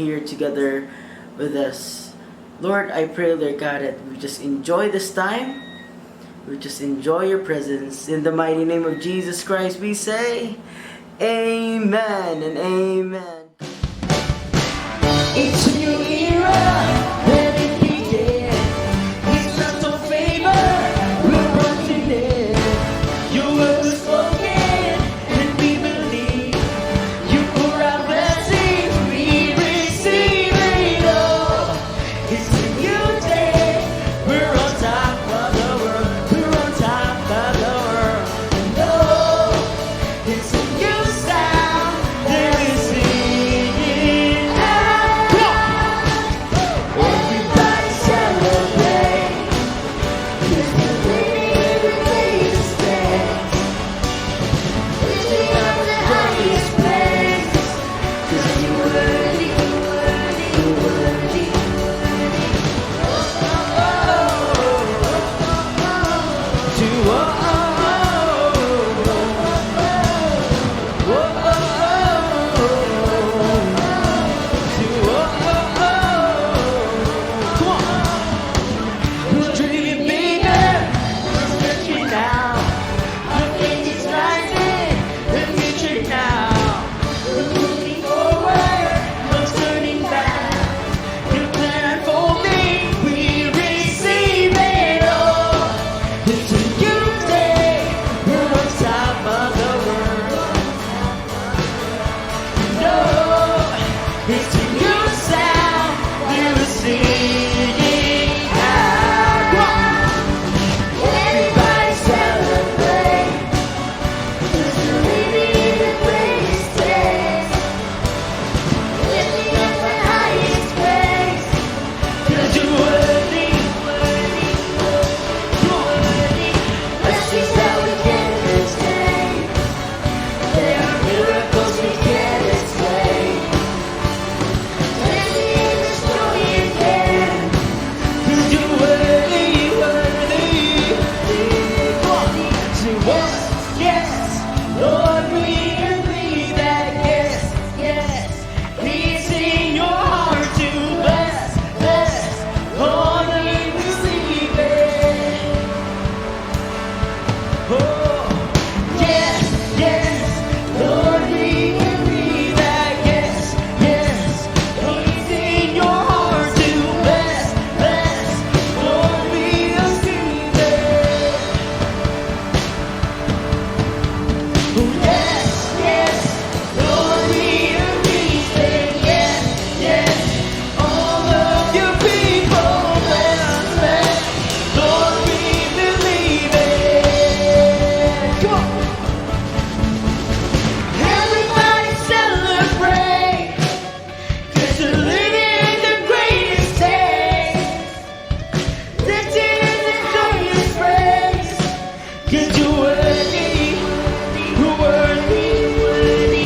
here together with us. Lord, I pray, Lord God, that we just enjoy this time. We just enjoy your presence. In the mighty name of Jesus Christ, we say, Amen and amen. It's a new era, let it begin. It's not of favor, we're wanting it. Your word was spoken, and we believe. You pour out blessings, we receive it all. It's a new day, we're on top of the world. We're on top of the world. No, it's a new sound, there is singing out. Everybody celebrate, 'cause we're living in the greatest days. Lifting up the highest praise, 'cause you're worthy, you're worthy, you're worthy, you're worthy. We're dreaming bigger, we're stretching out. Our faith is rising, the future now. We're moving forward, no turning back. Your plan unfolding, we receive it all. It's a new day, we're on top of the world. No, it's a new sound, we're singing out. Everybody celebrate, 'cause we're living in the greatest days. Lifting up the highest praise, 'cause you're worthy, worthy, worthy. Blessings that we can't contain. There are miracles we can't explain. Dancing in the story again, 'cause you're worthy, worthy, worthy. Say yes, yes, Lord, we agree that yes, yes, it's in your heart to bless, bless, only receive it. Oh, yes, yes, Lord, we agree that yes, yes, it's in your heart to bless, bless, Lord, we receive it. Oh, yes, yes, Lord, we agree, say yes, yes, all of your people bless, bless, Lord, we believe it. Come on. Everybody celebrate, 'cause you're living in the greatest days. Lifting in the highest praise, 'cause you're worthy, you're worthy, worthy.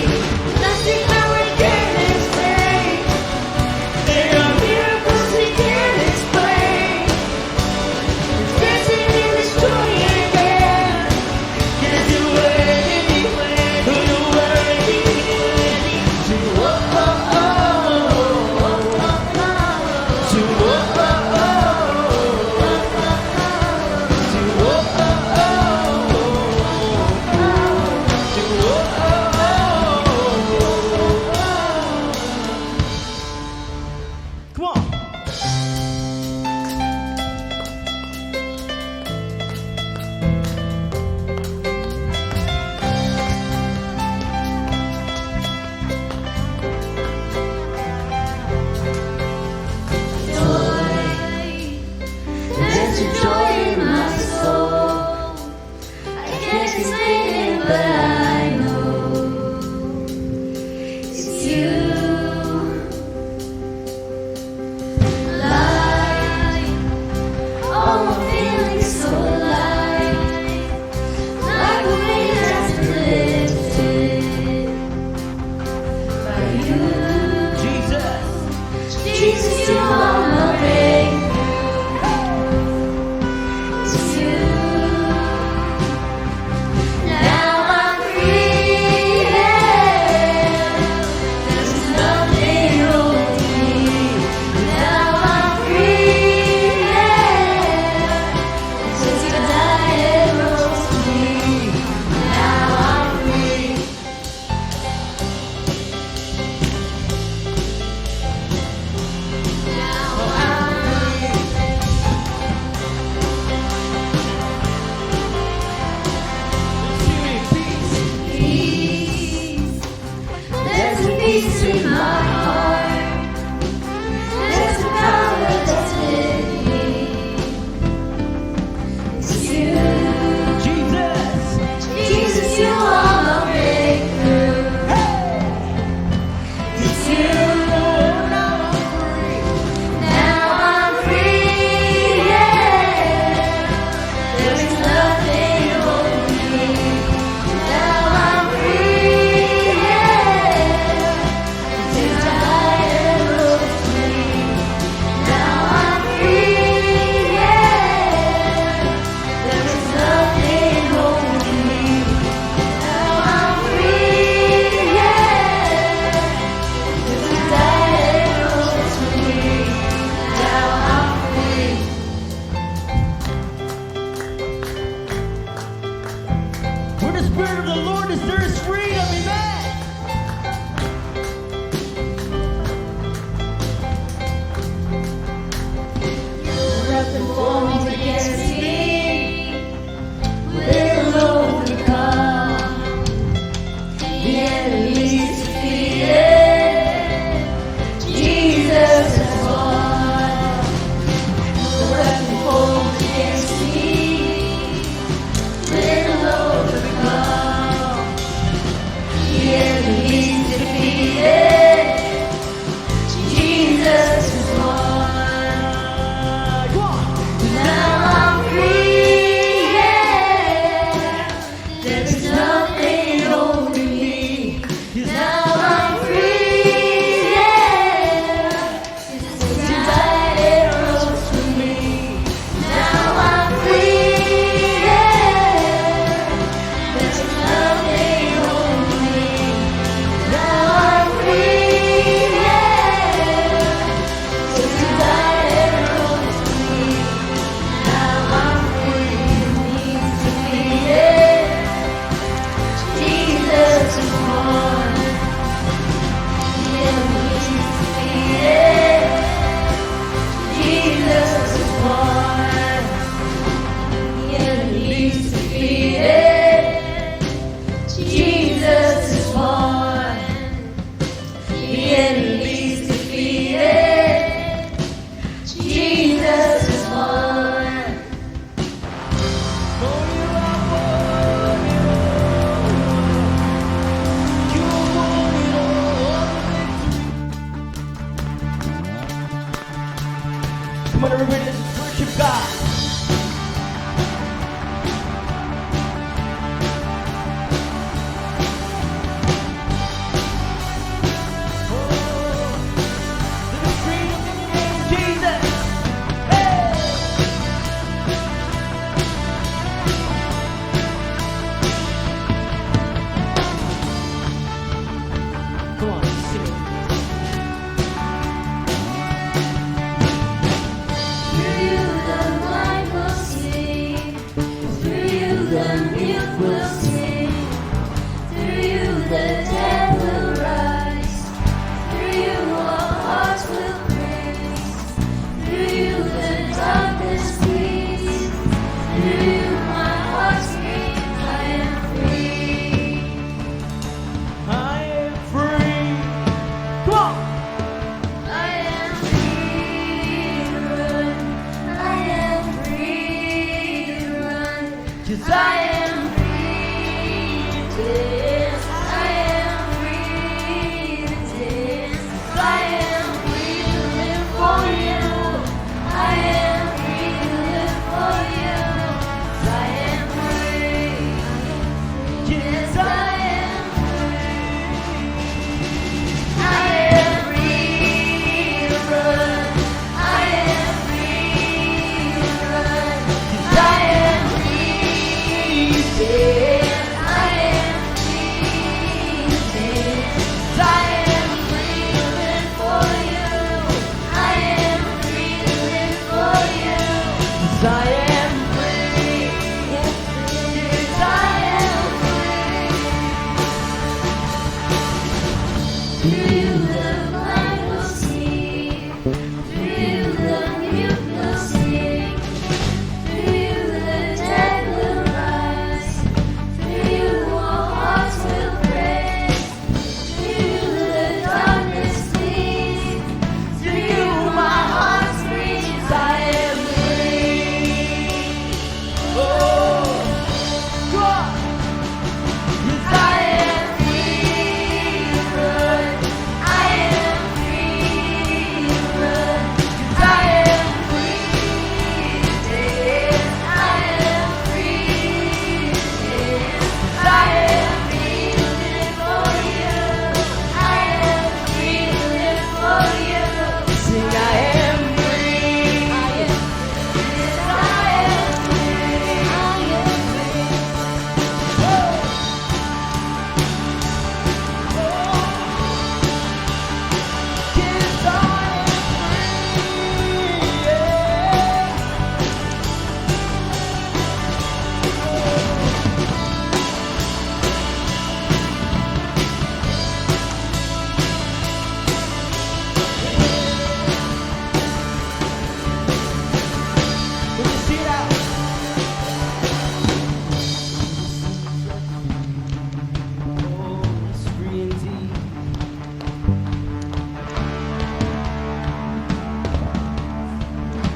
Nothing that we can't explain. There are miracles we can't explain. Dancing in this joy again, 'cause you're worthy, worthy, you're worthy, worthy. To oh, oh, oh, oh, oh, oh. To oh, oh, oh, to oh, oh, oh, to oh, oh, oh. Come on. There's a joy in my soul. I can't explain it, but I know it's you. Light, all my feelings so light, like a weight that's been lifted by you. Jesus, you are my breakthrough. It's you. Now I'm free. There's nothing holding Come on, everybody, let's worship God.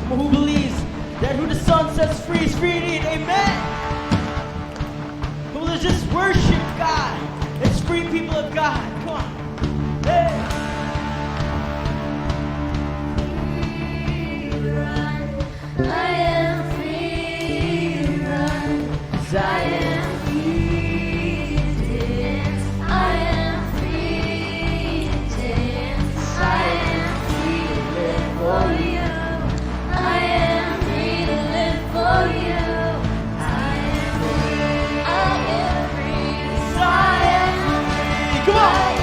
Who believes that who the Son sets free is free indeed? Amen. Come on, let's just worship God. Let's free people of God. Come on. Hey. I am free to run. I am free to dance. I am free to dance. I am free to live for you. I am free to live for you. I am free. I am free. I am free. Come on.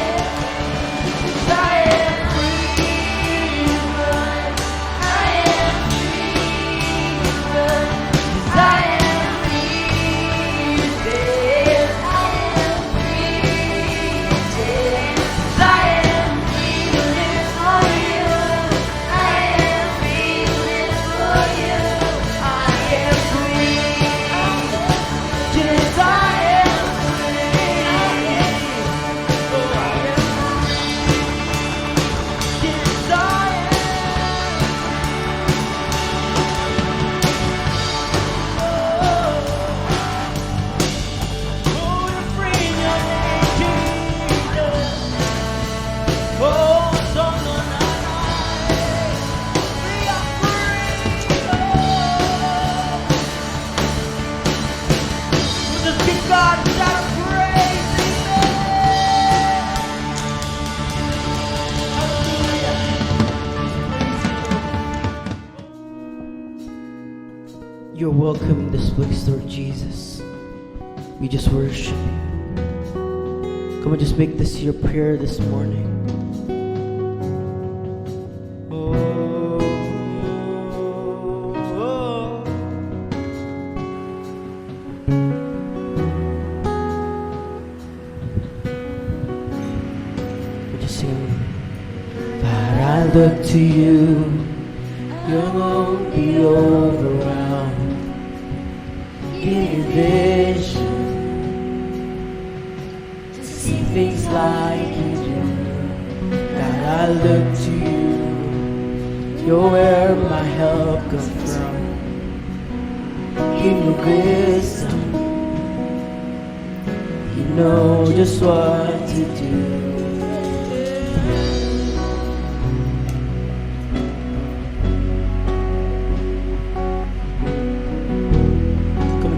You're welcome in this place, Lord Jesus. We just worship you. Come on, just make this your prayer this morning. We just sing. God, I look to you. You won't be overwhelmed. Give me vision to see things like you do. God, I look to you. You're where my help comes from. Give me wisdom. You know just what to do.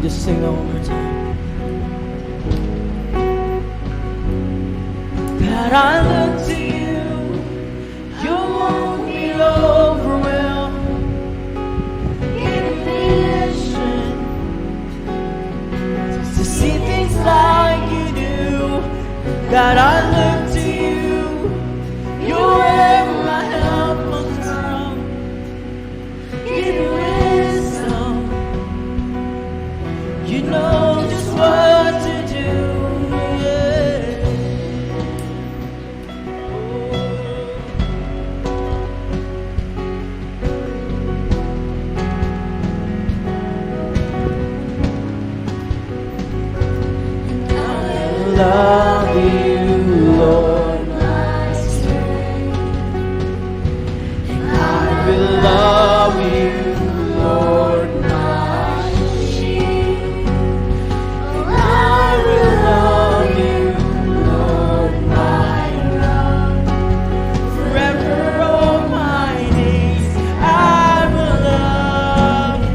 Just sing that one more time. God, I look to you. You won't be overwhelmed. Give me vision to see things like you do. God, I look to you. You're where my help comes from. Give me wisdom. You know just what to do, yeah. I love you, Lord, my strength. And I will love you, Lord, my shield. I will love you, Lord, my rock. Forever all my days, I will love you.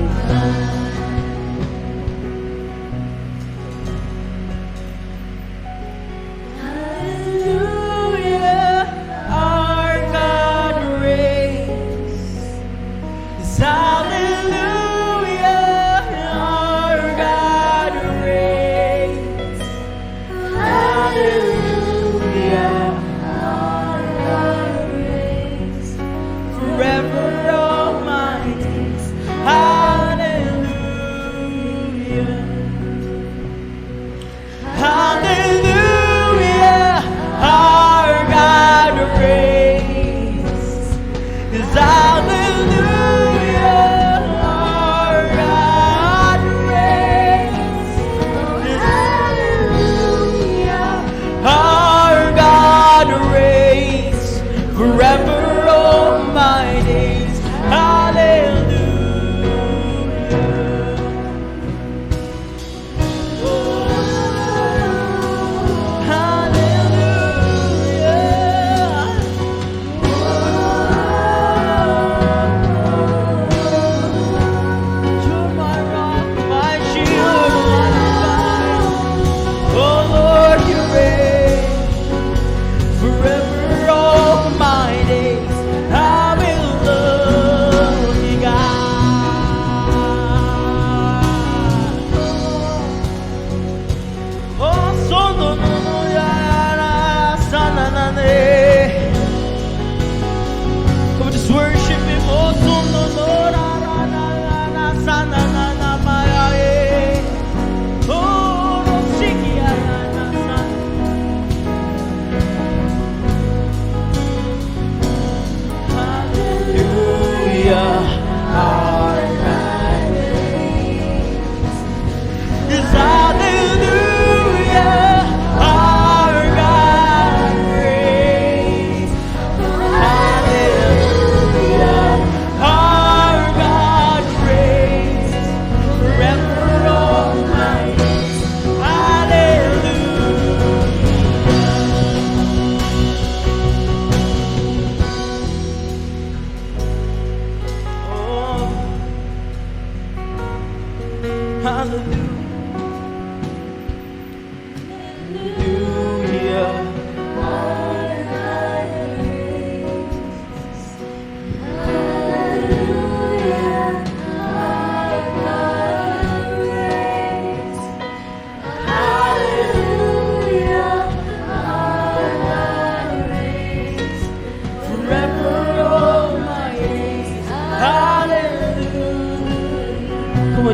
Hallelujah, our God reigns. Hallelujah, our God reigns. Hallelujah, our God reigns. Forever all my days. Hallelujah. Hallelujah, our God reigns. Hallelujah, our God reigns. Hallelujah, our God reigns. Forever all my days. Hallelujah. Hallelujah.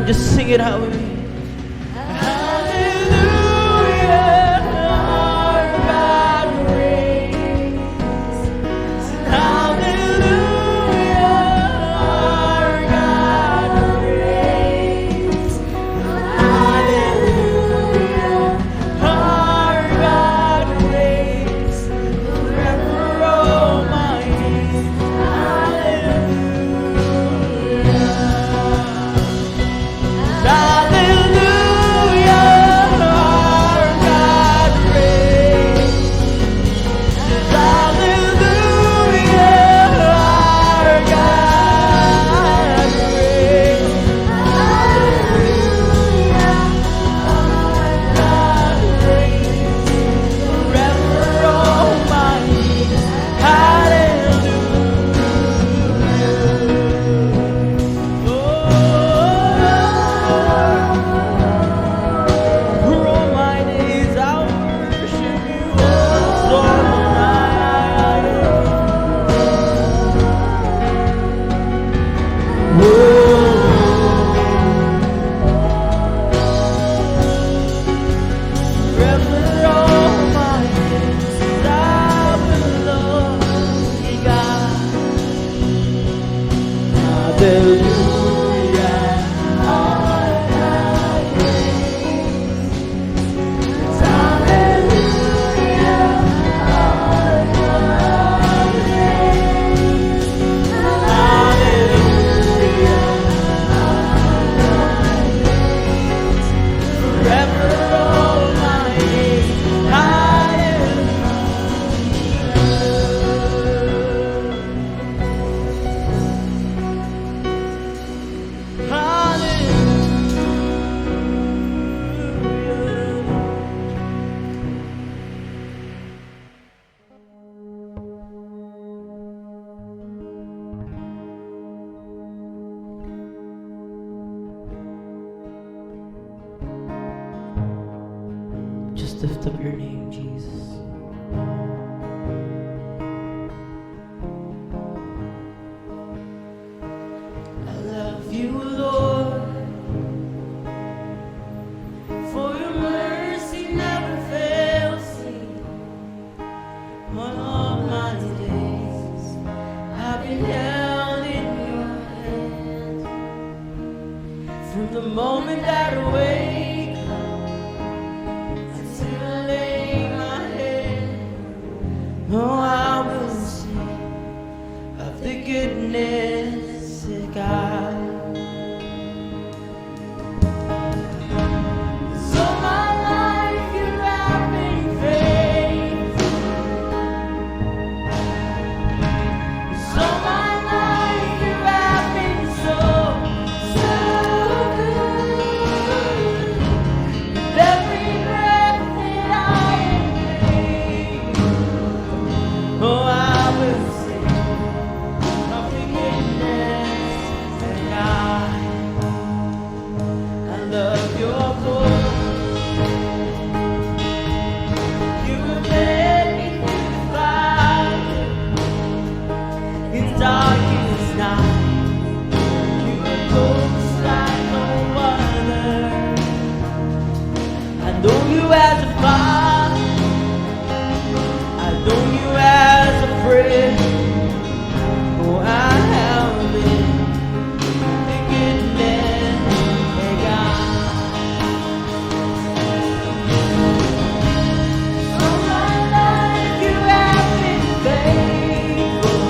on, just sing it out with me. Just lift up your name, Jesus. I love you, Lord, for your mercy never fails me. On all my days, I've been held in your hand. From the moment that I wake till I lay my head, oh, I will sing of the goodness of God. So my life you have been faithful. So my life you have been so good. With every breath that I am breathing, oh, I will sing of the goodness of God. I love your voice. You have led me through the fire in darkest night. You are close like no other. I know you as a father. I know you as a friend. Oh, I have been the goodness of God. All my life you have been faithful.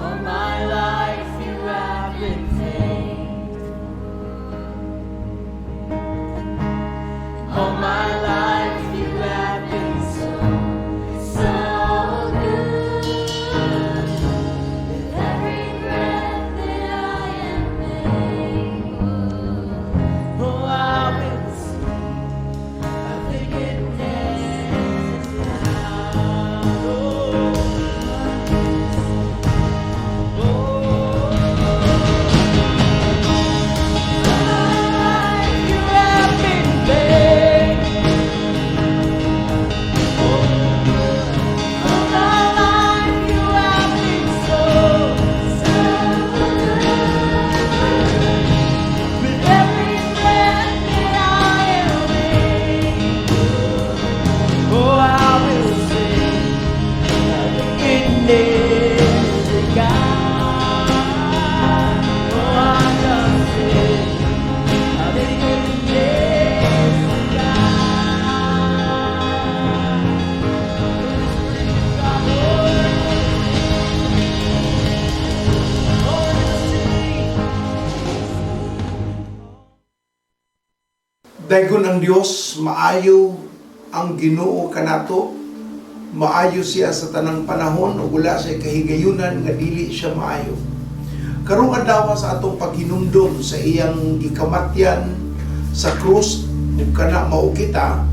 All my life you have been faithful. All my life you have been so, so good. With every breath that I am able, Oh, I will sing of the goodness of God. Oh, you have been faithful. All my life you have been so, so good. With every breath that I am able, oh, I will sing of the goodness of God. Oh, I will sing of the goodness of Daygon ang Dios, maayo ang Ginoo kanato, maayo siya sa tanang panahon ug wala sa kahigayunan nga dili siya maayo. Karong adlaw sa atong paghinumdom sa iyang gikamatyan sa krus ug kana mao kita,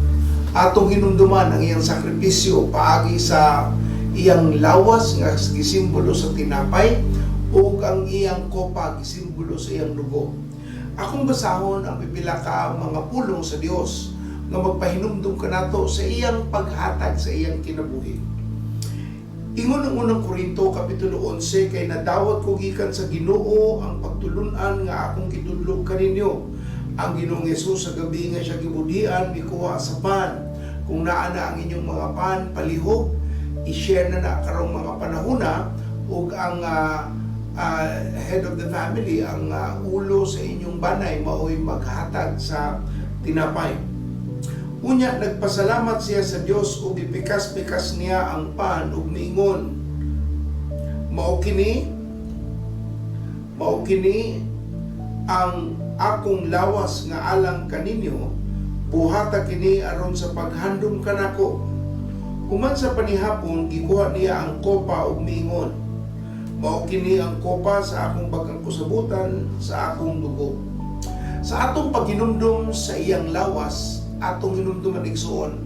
atong hinumduman ang iyang sakripisyo paagi sa iyang lawas nga gisimbolo sa tinapay ug ang iyang kopa gisimbolo sa iyang dugo. Akong basahon ang pipila ka mga pulong sa Dios nga magpahinumdum kanato sa iyang paghatag sa iyang kinabuhi. Ingon ang unang Korinto kapitulo 11 kay nadawat ko gikan sa Ginoo ang pagtulun-an nga akong gitudlo kaninyo. Ang Ginoong Hesus sa gabi nga siya gibudian mikuha sa pan. Kung naa na ang inyong mga pan palihog, i-share na karong mga panahona ug ang head of the family, ang ulo sa inyong banay mao'y maghatag sa tinapay. Unya, nagpasalamat siya sa Dios ug ipikas-pikas niya ang pan ug niingon, mao kini ang akong lawas nga alang kaninyo, buhata kini aron sa paghandom kanako. Human sa panihapon gikuha niya ang kopa ug niingon, mao kini ang kopa sa akong bagang kusabutan sa akong dugo. Sa atong paghinumdum sa iyang lawas, atong hinumduman igsuon,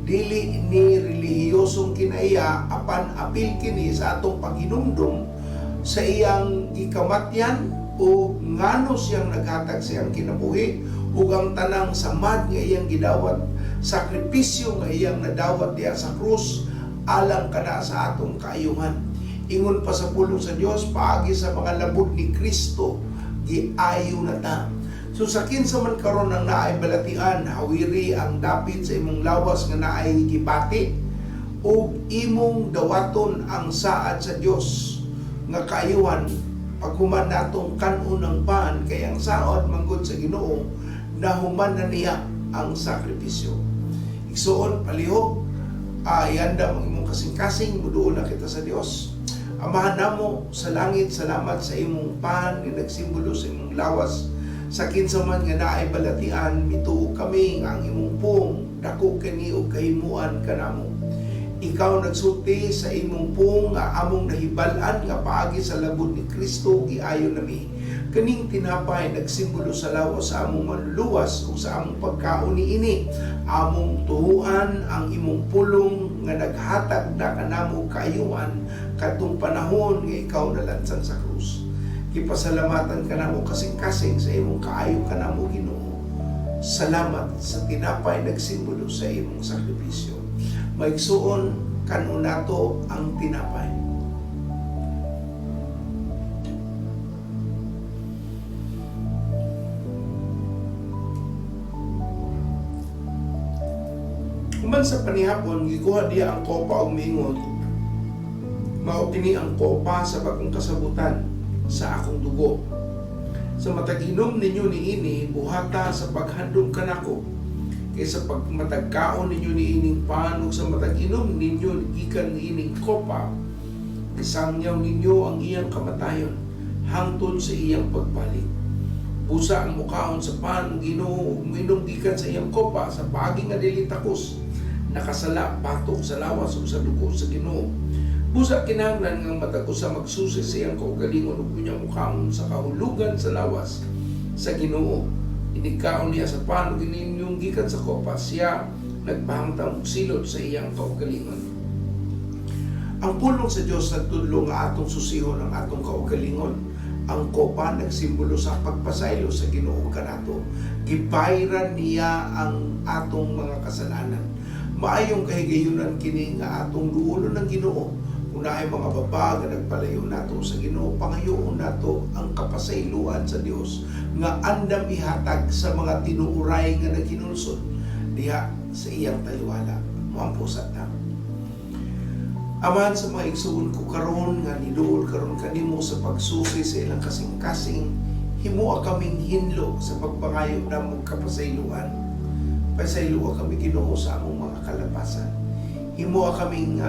dili ni relihiyosong kinaiya apan apil kini sa atong paghinumdum sa iyang gikamatyan o ngano siyang naghatag sa iyang kinabuhi ug ang tanang samad nga iyang gidawat, sakripisyo nga iyang nadawat diha sa krus alang kana sa atong kaayuhan. Ingon pa sa pulong sa Dios paagi sa mga labod ni Kristo giayo na ta. So sa kinsa man karon ang naay balatian, hawiri ang dapit sa imong lawas nga naay gibati ug imong dawaton ang saad sa Dios nga kaayuhan paghuman natong kanon ng pan kay ang saad manggod sa Ginoo nahuman na niya ang sakripisyo. Igsuon palihog ayanda ang imong kasing-kasing muduol na kita sa Dios. Amahan namo sa langit, salamat sa imong pan nga nagsimbolo sa imong lawas. Sa kinsa man nga naay balatian, mituo kami nga ang imong pong dako kani og kahimuan kanamo. Ikaw nagsulti sa imong pong nga among nahibal-an nga paagi sa labod ni Kristo giayo nami. Kaning tinapay nagsimbolo sa lawas sa among manluluwas o sa among pagkaon niini. Among tuhuan ang imong pulong nga naghatag na kanamo kaayuan kadtong panahon nga ikaw nalansan sa krus. Kipasalamatan kanamo kasing-kasing sa imong kaayo kanamo Ginoo. Salamat sa tinapay nagsimbolo sa imong sakripisyo. Maigsuon kanon nato ang tinapay. Human sa panihapon, gikuha diya ang kopa o mingon, mao kini ang kopa sa bagong kasabutan sa akong dugo. Sa matag-inom ninyo niini, buhata sa paghandom kanako. Kaysa pag matagkaon ninyo niining pan, ug sa matag-inom ninyo gikan niining kopa, Isangyaw ninyo ang iyang kamatayon hangtod sa iyang pagbalik. Busa ang mukhaon sa pan, Ginoo, uminom gikan sa iyang kopa sa paagi nga dili takos. Nakasala batok sa lawas ug sa dugo sa Ginoo. Busa kinahanglan nga matag usa magsusi sa iyang kaugalingon ug unyang mukhaon sa kahulugan sa lawas sa Ginoo. Inikaon niya sa pan ug ininyong gikan sa kopa, siya nagbahangtang og silot sa iyang kaugalingon. Ang pulong sa Dios nagtudlo nga atong susihon ang atong kaugalingon. Ang kopa nagsimbolo sa pagpasaylo sa Ginoo kanato. Gibayran niya ang atong mga kasalanan. Maayong kahigayunan kini nga atong duolon ng Ginoo. Kung naay mga baba nga nagpalayo nato sa Ginoo, pangayoon nato ang kapasayloan sa Dios nga andam ihatag sa mga tinuuray nga naghinulsod diha sa iyang taliwala. Muampusat na. Aman sa mga igsuon ko karon nga niduol karon kanimo sa pagsusi sa ilang kasing-kasing, himoa kaming hinlo sa pagpangayo namong kapasayloan. Pasayloa kami Ginoo sa among mga kalapasan. Himoa kaming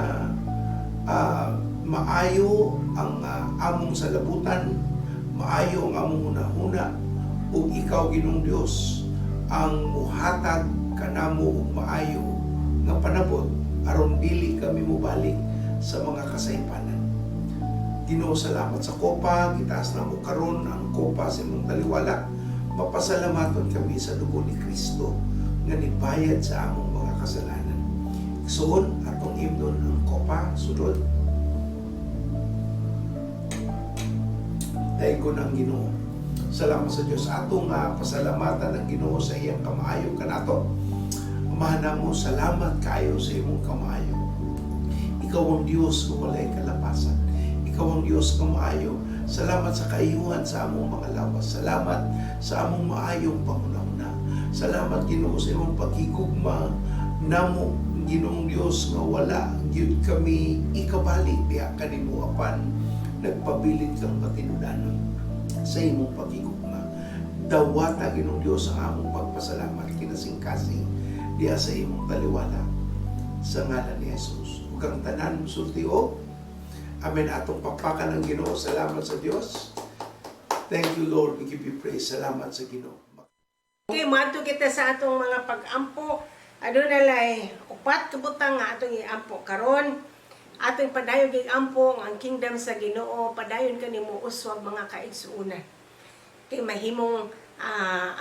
maayo ang among salabutan, maayo ang among hunahuna, ug ikaw Ginoong Dios ang muhatag kanamo og maayo nga panabot aron dili kami mobalik sa mga kasaypanan. Ginoo, salamat sa kopa, gitaas na mo karon ang kopa sa imong taliwala. Mapasalamaton kami sa dugo ni Kristo nga nibayad sa among mga kasalanan. Igsoon atong imnon ang kopa sulod. Daigon ang Ginoo. Salamat sa Dios atong pasalamatan ang Ginoo sa iyang kamaayo kanato. Amahan mo, salamat kayo sa imong kamaayo. Ikaw ang Diyos kung walay kalapasan. Ikaw ang Diyos kung maayo. Salamat sa kaayuhan sa among mga lawas. Salamat sa among maayong pangunahuna. Salamat Ginoo sa imong paghigugma namo Ginoong Diyos nga wala gyud kami ikabalik diha kanimo apan nagpabilin kang patinudanon sa imong paghigugma. Dawata Ginoong Diyos ang among pagpasalamat kinasing-kasing diha sa imong taliwala sa ngalan ni Jesus. Kang tanan sultio. Amen. Atong papakan ng Ginoo. Salamat sa Dios. Thank you Lord. We give you praise. Salamat sa Ginoo. Okay, mato kita sa atong mga pag-ampo. Adunay upat kabutang nga atong iampo karon. Atong padayon kay ampo ang kingdom sa Ginoo. Padayon kanimo uswag mga kaigsuonan. Kay mahimong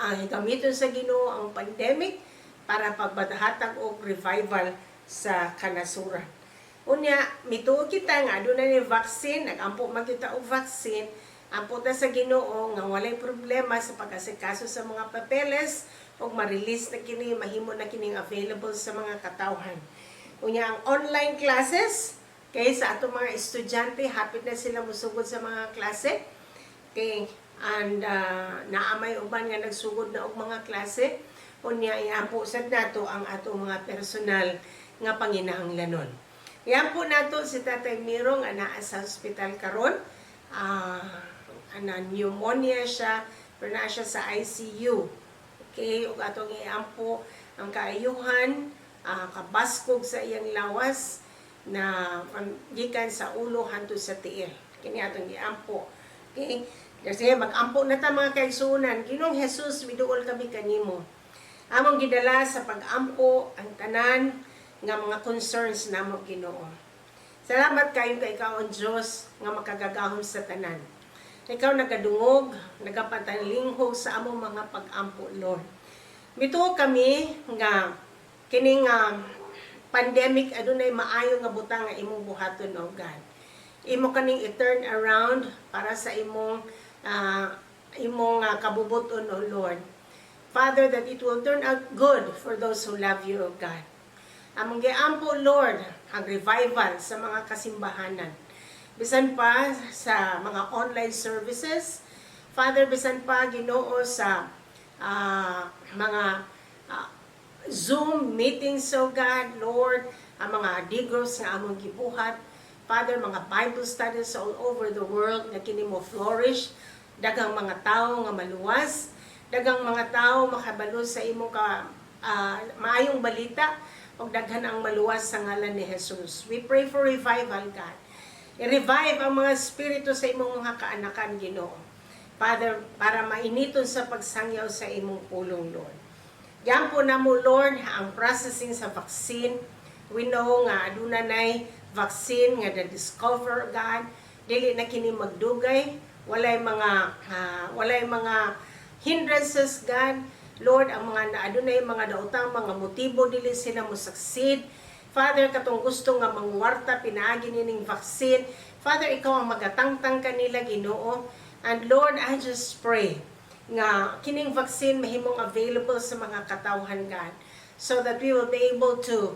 ang gamiton sa Ginoo ang pandemic para pagbadahatag og revival sa kanasuran. Unya, mituo kita nga adunay ni vaccine, nagampo magkita og vaccine, ampo ta sa Ginoo nga walay problema sa pag-asikaso sa mga papeles ug ma-release na kini, mahimo na kining available sa mga katawhan. Unya, ang online classes kay sa atong mga estudyante hapit na sila musugod sa mga klase. Kay naamay uban nga nagsugod na og mga klase. Unya, iampo sad nato ang atong mga personal nga panginahanglanon. Yan po nato si Tatay Miro nga naa sa hospital karon. Pneumonia siya, pero naa siya sa ICU. Okay, ug atong iampo ang kaayuhan, kabaskog sa iyang lawas na gikan sa ulo hangtod sa tiil. Kini atong iampo. Okay? Kasi mag-ampo na ta mga kaigsuonan. Ginoong Jesus, miduol kami kanimo. Among gidala sa pag-ampo ang tanan nga mga concerns namo Ginoo. Salamat kayo kay ikaw ang Diyos nga makagagahom sa tanan. Ikaw nagadungog, nagapatanlinghog sa among mga pag-ampo, Lord. Mituo kami nga kining pandemic adunay maayo nga butang nga imong buhaton, O God. Imo kaning i-turn around para sa imong kabubuton, O Lord. Father, that it will turn out good for those who love you, O God. Among giampo, Lord, ang revival sa mga kasimbahanan. Bisan pa sa mga online services. Father, bisan pa Ginoo sa mga Zoom meetings, O God, Lord, ang mga digros nga among gibuhat. Father, mga Bible studies all over the world na kini mo flourish. Dagang mga tao nga maluwas. Dagang mga tao makabalo sa imong maayong balita o daghan ang maluwas sa ngalan ni Jesus. We pray for revival, God. I-revive ang mga spirito sa imong mga kaanakan, Ginoo. Father, para mainiton sa pagsangyaw sa imong pulong, Lord. Yan po na mo, Lord, ang processing sa vaccine. We know nga aduna nay vaccine nga na-discover, God. Dili na kini magdugay. Walay mga hindrances, God. Lord, ang mga adunay mga daotang mga motibo dili sila mo succeed. Father, katong gusto nga mangwarta pinaagi nining vaccine. Father, ikaw ang magatangtang kanila, Ginoo. And Lord, I just pray nga kining vaccine mahimong available sa mga katawhan, God, so that we will be able to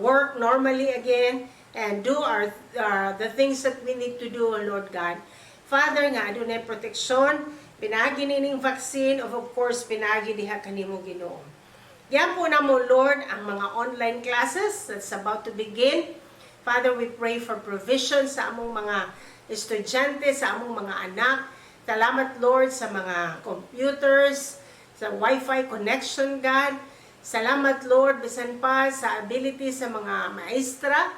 work normally again and do the things that we need to do, Lord God. Father, nga adunay proteksyon, pinagi nining vaccine, of course, pinagi diha kanimo, Ginoo. Yan po na mo, Lord, ang mga online classes that's about to begin. Father, we pray for provision sa among mga estudyante, sa among mga anak. Salamat, Lord, sa mga computers, sa Wi-Fi connection, God. Salamat, Lord, bisan pa sa ability sa mga maestra.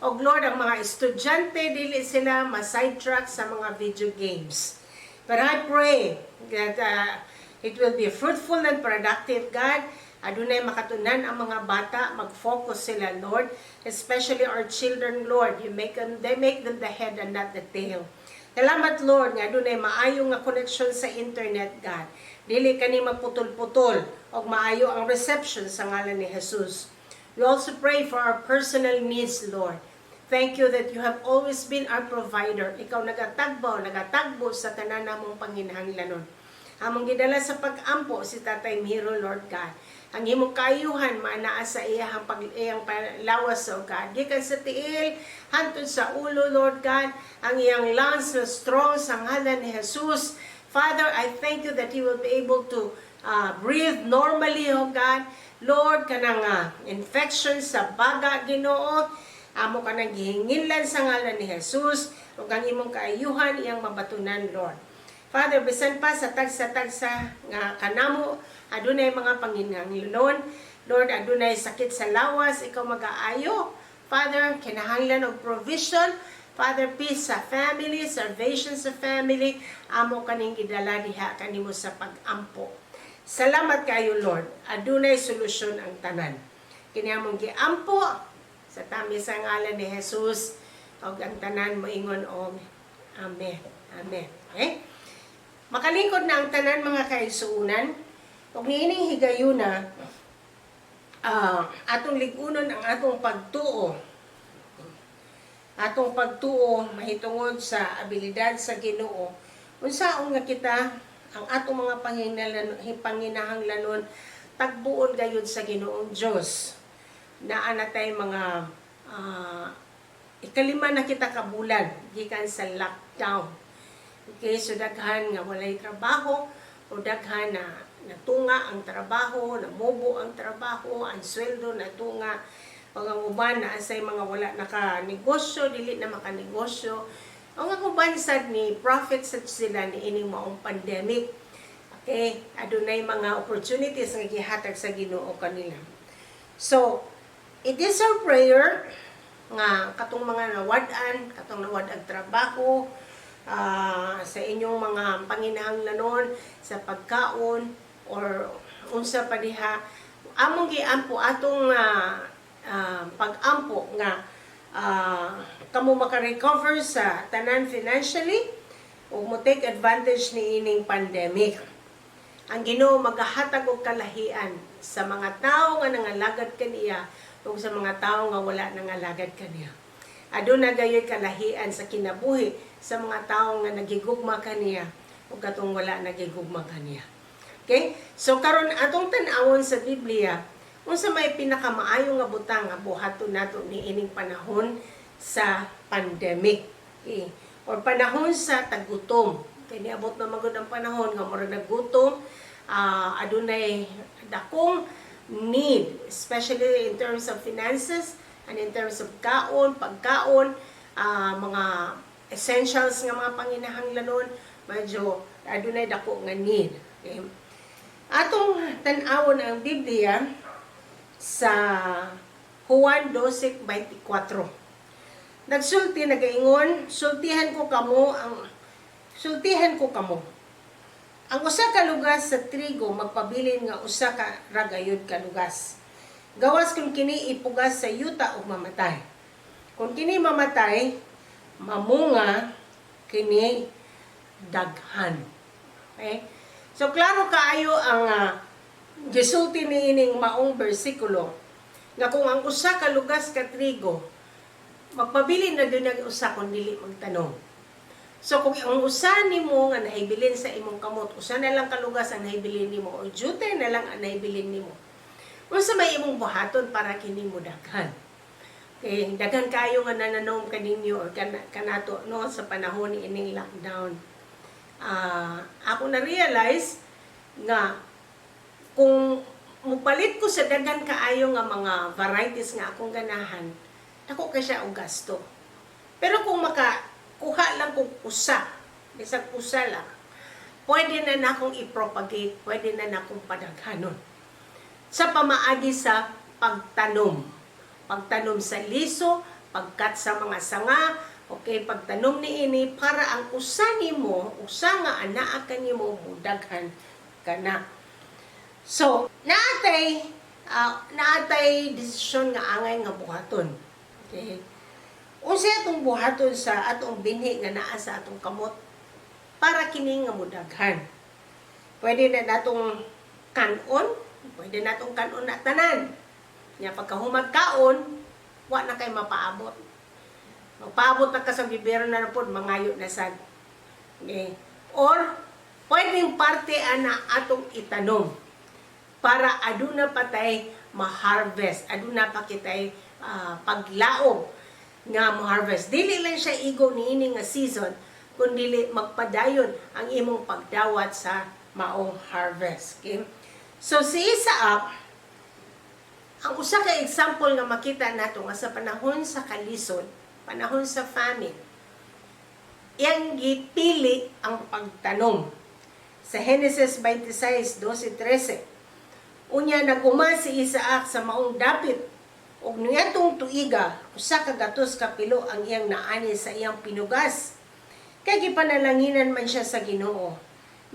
O Lord, ang mga estudyante, dili sila ma-sidetrack sa mga video games. But I pray that it will be fruitful and productive, God. Adunay makatunan ang mga bata, mag-focus sila, Lord. Especially our children, Lord. They make them the head and not the tail. Salamat, Lord, nga adunay maayo nga connection sa internet, God. Dili kani magputol-putol o maayo ang reception sa ngalan ni Jesus. We also pray for our personal needs, Lord. Thank you that you have always been our provider. Ikaw nagatagbo sa tanan namong panginahanglanon. Among gidala sa pag-ampo si Tatay Miro, Lord God. Ang imong kaayuhan maanaa sa iyang lawas, O God. Gikan sa tiil, hantod sa ulo, Lord God. Ang iyang lungs na strong sa ngalan ni Jesus. Father, I thank you that he will be able to breathe normally, O God. Lord, kanang infection sa baga, Ginoo. Amo ka nang gihinginlan sa ngalan ni Jesus. O ang imong kaayuhan, iyang mabatunan, Lord. Father, bisan pa sa tagsa-tagsa nga kanamo, adunay mga panginahanglanon. Lord, adunay sakit sa lawas, ikaw mag-aayo. Father, kinahanglan og provision. Father, peace sa family, salvation sa family. Amo kaning idala diha kanimo sa pag-ampo. Salamat kayo, Lord. Adunay solusyon ang tanan. Kini among giampo sa tamis sa ngalan ni Jesus. Og ang tanan moingon og amen. Amen. Okay? Makalingkod na ang tanan mga kaigsuunan. Ug niining higayuna, atong ligunon ang atong pagtuo. Atong pagtuo mahitungod sa abilidad sa Ginoo. Unsaon nga kita ang atong mga panginahanglanon tagbuon gayud sa Ginoong Dios. Naa na tay mga ikalima na kita kabulan gikan sa lockdown. Okay, so daghan nga walay trabaho o daghan na natunga ang trabaho, namubo ang trabaho, ang sweldo natunga, o ang uban na asay mga wala naka-negosyo, dili na maka-negosyo. O ang uban sad ni profit sad sila ni ining maong pandemic. Okay, adunay mga opportunities nga gihatag sa Ginoo kanila. So, it is our prayer nga katong mga nawad-an, katong nawad-ag trabaho, sa inyong mga panginahanglanon sa pagkaon or unsa pa diha among giampo atong pag-ampo nga kamo maka-recover sa tanan financially o mo take advantage ni ining pandemic. Ang Ginoo magahatag og kalahian sa mga tawo nga nangalagad kaniya o sa mga tawo nga wala nangalagad kaniya. Aduna gayoy kalahian sa kinabuhi sa mga tawo nga nagigugma kaniya o katong wala nagigugma kaniya. Okay? So karon atong tan-awon sa Biblia, unsa may pinakamaayo nga butang nga buhaton nato ni ining panahon sa pandemic. Okay? Or panahon sa tagutom. Kay niabot na magud ang panahon nga murag naggutom, adunay dakong need, especially in terms of finances and in terms of pagkaon, mga essentials nga mga panginahanglanon, medyo adunay dako nga need. Okay? Atong tan-awon ang Biblia sa Juan 12:24. nagsulti nagaingon, sultihan ko kamo. Ang usa ka lugas sa trigo magpabilin nga usa ka ragayod ka lugas. Gawas kung kini ipugas sa yuta o mamatay. Kung kini mamatay, mamunga kini daghan. Okay? So klaro kaayo ang gisulti ni ining maong bersikulo nga kung ang usa ka lugas ka trigo magpabilin na doon ang usa kung dili magtanong. So kung ang usa nimo nga nahibilin sa imong kamot, usa na lang kalugas ang nahibilin nimo o jute na lang ang nahibilin nimo. Unsa may imong buhaton para kini mo daghan. Okay, daghan kayo nga nananom kaninyo or kanato no sa panahon ni ining lockdown. Ako na realize nga kung mupalit ko sa daghan kaayo nga mga varieties nga akong ganahan, dako ka siya og gasto. Pero kung kuha lang kung usa, bisag usa lang, pwede na akong i-propagate, pwede na akong padaghanon. Sa pamaagi sa pagtanom. Pagtanom sa liso, pagkat sa mga sanga, okay, pagtanom ni ini, para ang usa nimo, usa nga anaa kanimo mudaghan kana. So, naatay desisyon nga angay nga buhaton. Okay? Unsa atong buhaton sa atong binhi nga naa sa atong kamot para kini nga mudaghan. Pwede na natong kanon, pwede natong kanon na tanan. Nya pagkahumag kaon, wa na kay mapaabot. Magpaabot na ka sa bibero na pod mangayo na sad. Okay. Or pwedeng parte ana atong itanom para aduna patay ma-harvest, aduna pa kitay paglaom nga mo-harvest. Dili lang siya igo niini nga season, kundi magpadayon ang imong pagdawat sa maong harvest. Okay? So, si Isaac, ang usa ka example nga makita nato nga sa panahon sa kalisod, panahon sa famine, iyang gipili ang pagtanom. Sa Genesis 26:12-13, unya naguma si Isaac sa maong dapit, ug niadtong tuiga, usa ka gatos ka pilo ang iyang naani sa iyang pinugas. Kay gipanalanginan man siya sa Ginoo.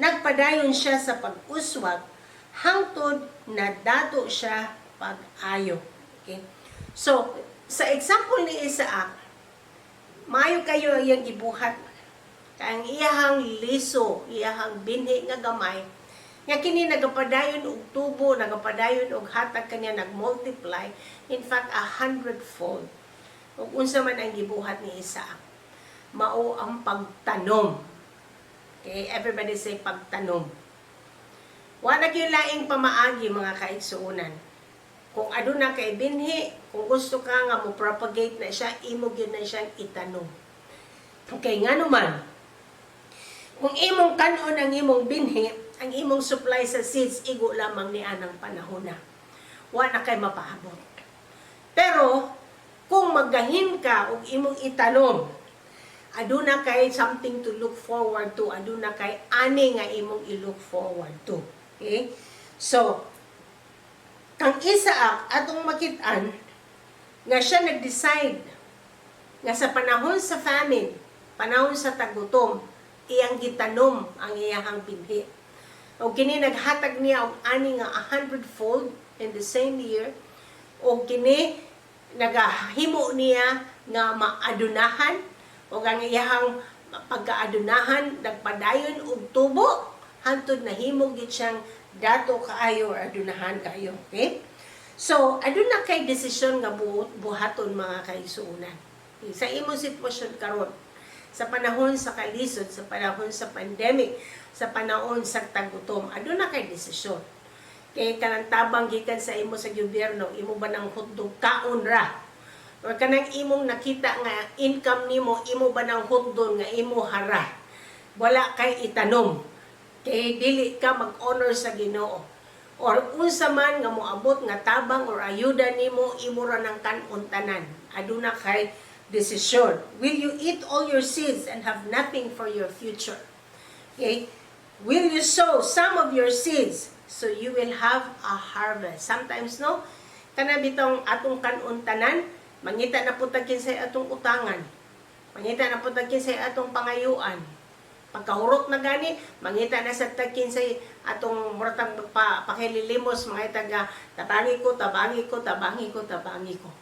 Nagpadayon siya sa pag-uswag hangtod na dato siya pag-ayo. Okay? So, sa example ni Isaac, maayo kayo iyang gibuhat. Kay ang iyahang liso, iyahang binhi nga gamay, nga kini nagapadayon og tubo, nagapadayon og hatag kanya nagmultiply, in fact 100-fold. Ug unsa man ang gibuhat ni Isaac, mao ang pagtanom. Okay, everybody say pagtanom. Wa na gyud laing pamaagi mga kaigsuonan. Kung aduna kay binhi, kung gusto ka nga mo propagate na siya, imo gyud na siyang itanom. Okay, ngano man, kung imong kanon ang imong binhi, ang imong supply sa seeds, igo lamang ni anang panahon na. Wa na kay mapaabot. Pero, kung maggahin ka o imong itanom, aduna kay something to look forward to, aduna kay ani nga imong i-look forward to. Okay? So, kang Isaac, atong makitaan, nga siya nag-decide nga sa panahon sa famine, panahon sa tagutom, iyang gitanom ang iyahang binhi. O kini naghatag niya og ani nga 100-fold in the same year. O kini nagahimo niya nga maadunahan o ang iyahang pagkaadunahan nagpadayon og tubo hantod nahimo gid siyang dato kaayo or adunahan kayo. Okay? So, aduna kay desisyon nga buhaton mga kaigsuonan. Sa imong sitwasyon karon, sa panahon sa kalisod, sa panahon sa pandemic, sa panahon sa tagutom, aduna kay desisyon. Kay kanang tabang gikan sa imo sa gobyerno, imo ba nang hutdog kaon ra? Or kanang imong nakita nga income nimo, imo ba nang hutdog nga imo hara? Wala kay itanom. Kay dili ka mag-honor sa Ginoo. Or unsa man nga moabot nga tabang or ayuda nimo, imo ra nang kanon tanan. Aduna kay desisyon. Will you eat all your seeds and have nothing for your future? Okay? Will you sow some of your seeds so you will have a harvest? Sometimes, no? Kana bitong atong kanon tanan, Mangita na putag kinsay atong utangan. Mangita na putag kinsay atong pangayuan. Pagkahurot na gani, mangita na sa tag kinsay atong muratang pakililimos, mga taga tabangi ko, tabangi ko, tabangi ko, tabangi ko.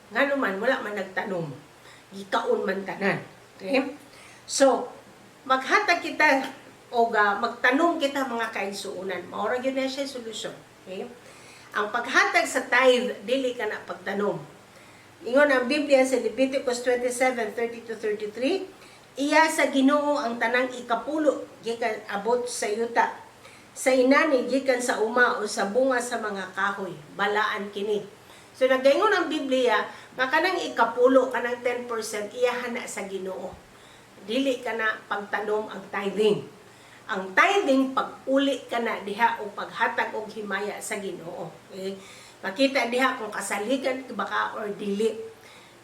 Nga naman, wala man nagtanom. Gikaon man tanan. Okay? So, maghatag kita o magtanong kita mga kaigsuunan. Maura yun na siya solusyon. Okay? Ang paghatag sa tithe, dili ka na pagtanom. Ingon ang Biblia sa Leviticus 27:30-33, iya sa Ginoo ang tanang ikapulo, gikan abot sa yuta. Sa inani, gikan sa uma o sa bunga sa mga kahoy. Balaan kini. So, nagaingon ang Biblia, nga kanang ikapulo, kanang 10%, iyahan na sa Ginoo. Dili ka na pagtanom ang tithing. Ang tithing, pag-uli ka na diha o paghatag og himaya sa Ginoo. Okay? Makita diha kung kasaligan baka or dili.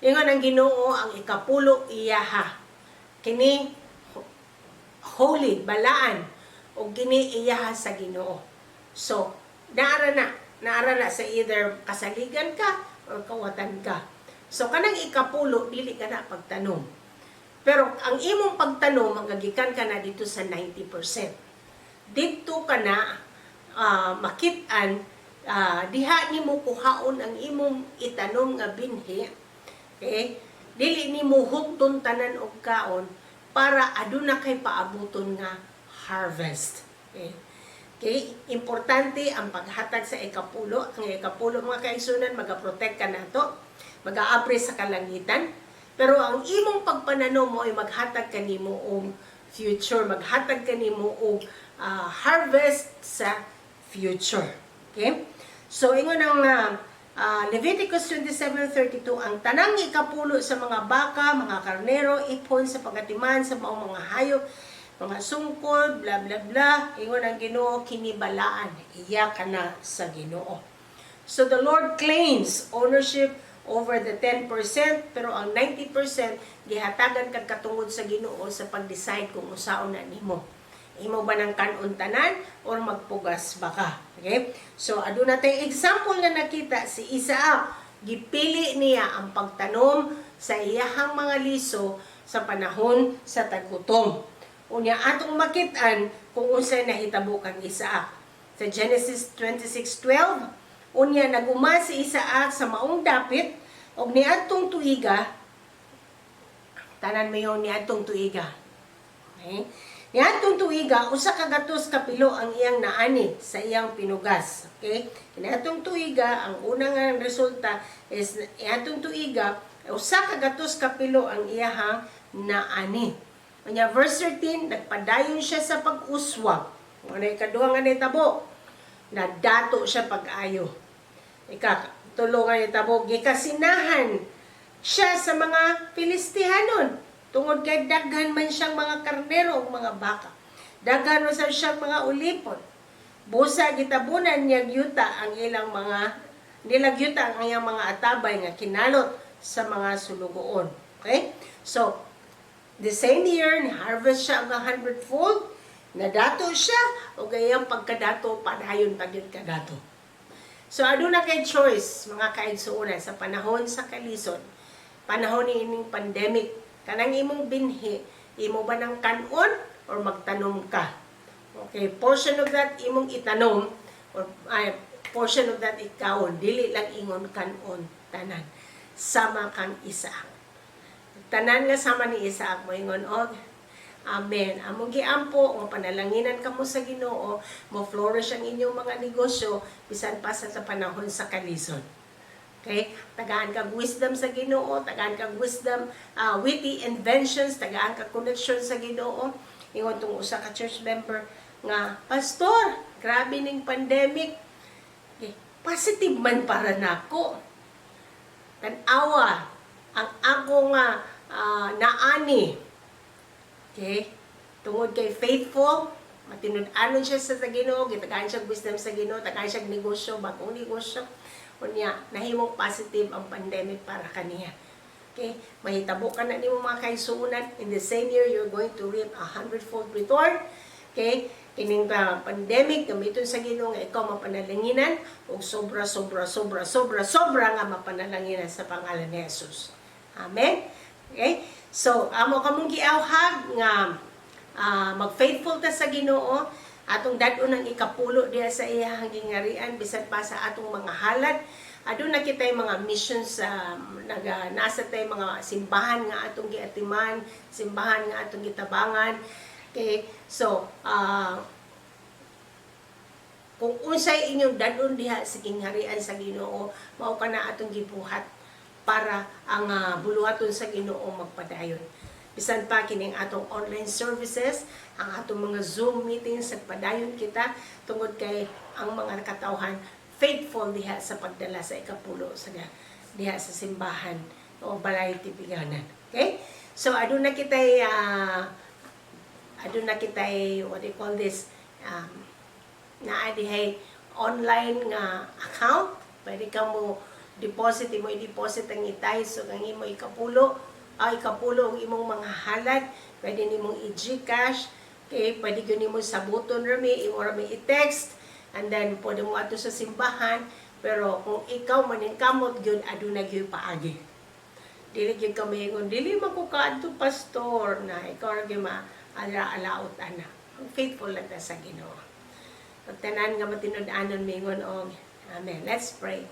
Ingon ang Ginoo, ang ikapulo iyaha. Kini holy, balaan, o kini iyaha sa Ginoo. So, naara na sa either kasaligan ka or kawatan ka. So, kanang ikapulo, dili ka na pagtanom. Pero ang imong pagtanom, magagikan ka na dito sa 90%. Dito ka na makitaan, diha nimo kuhaon ang imong itanom nga binhi. Okay? Dili nimo hutton tanan og kaon para aduna kay paabuton nga harvest. Okay? Okay? Importante ang paghatag sa ikapulo. Ang ikapulo mga kaigsunan, magaprotect ka nato, mag-aapre sa kalangitan. Pero ang imong pagpananom mo ay maghatag kanimo og future, maghatag kanimo og harvest sa future. Okay? So ingon ang Leviticus 27:32, ang tanang ikapulo sa mga baka, mga karnero, ipon sa pagatiman sa mga hayop, mga sungkol, bla bla bla, ingon ang Ginoo kinibalaan, iya ka na sa Ginoo. So the Lord claims ownership over the 10%, pero ang 90% gihatagan kag katungod sa Ginoo sa pag-decide kung usaon na nimo. Imo ba ng kanon tanan or magpugas ba ka? Okay? So aduna tay example nga nakita si Isaac, gipili niya ang pagtanom sa iyahang mga liso sa panahon sa taggutom. Unya atong makit-an kung unsay nahitabo kang Isaac. Sa Genesis 26:12, unya naguma si Isaac sa maong dapit og niadtong tuiga, tanan mo yun niadtong tuiga. Okay? Niadtong tuiga, usa ka gatos kapilo ang iyang naani sa iyang pinugas. Okay? Niadtong tuiga, ang unang nga resulta is niadtong tuiga, usa ka gatos kapilo ang iyang naani. Unya verse 13, nagpadayon siya sa pag-uswag. Ano ikaduha nga nitabo? Nadato siya pag-ayo. Tulungan niya tabo, gikasinahan siya sa mga Filistihanon. Tungod kay daghan man siyang mga karnero o mga baka. Daghan man siyang mga ulipon. Busa gitabunan niya yuta ang ilang mga nilagyuta ang iyang mga atabay nga kinalot sa mga sulugoon. Okay? So, the same year, harvest siya ang 100-fold, nadato siya, o gayang pagkadato, padayon pagyud kadato. So, aduna kay choice, mga kaigsuunan, sa panahon sa kalison, panahon ni ining pandemic, kanang imong binhi, imo ba ng kanon or magtanom ka? Okay, portion of that imong itanom, or portion of that ikawon, dili lang ingon kanon, tanan. Sama kang Isaac. Tanan nga sama ni Isaac mo ingon, og, amen. Among giampo, o panalanginan kamo sa Ginoo, mo flourish ang inyong mga negosyo, bisan pa sa panahon sa kalison. Okay? Tagaan kag wisdom sa Ginoo, tagaan kag wisdom, witty inventions, tagaan kag connection sa Ginoo. Ingon tong usa ka church member nga, Pastor, grabe ning pandemic. Okay. Positive man para nako. Tan-awa ang akong naani. Okay? Tungod kay faithful, matinud-anon siya sa Ginoo, gitagaan siya wisdom sa Ginoo, tagaan siya negosyo, bagong negosyo. Unya, nahimong positive ang pandemic para kaniya. Okay? Mahitabo ka na nimo mga kaigsuunan, in the same year, you're going to reap 100-fold return. Okay? Kining pandemic, gamiton sa Ginoo nga ikaw mapanalanginan ug sobra nga mapanalanginan sa pangalan ni Jesus. Amen? Okay? So, amo kamong giawhag nga mag-faithful ta sa Ginoo, atong dad-on ang ikapulo diha sa iyang gingarian bisan pa sa atong mga halad. Adun na kitay mga missions sa nasa tay mga simbahan nga atong giatiman, simbahan nga atong gitabangan. Okay? So, kung unsay inyong dad-on diha sa gingharian sa Ginoo, mao kana atong gibuhat para ang buluhaton sa Ginoo magpadayon. Bisan pa kining atong online services, ang atong mga Zoom meetings, padayon kita tungod kay ang mga katawhan faithful diha sa pagdala sa ikapulo sa diha sa simbahan o balay tibiganan. Okay? So aduna kitay what do you call this, naadihay online nga account, pwede ka mo i-deposit ang itay, so kang imo ikapulo ang imong mga halad, pwede nimong i-Gcash, okay, pwede yun nimong sabuton rami, imo rami i-text, and then pwede mo ato sa simbahan, pero kung ikaw maningkamot yun, aduna gyud paagi. Dili gyud kami ngon, dili makukaadto pastor na ikaw ra gyud ala-alaot ana. Faithful lang ta sa Ginoo. Pagtanan nga matinud-anon mingon og amen. Let's pray.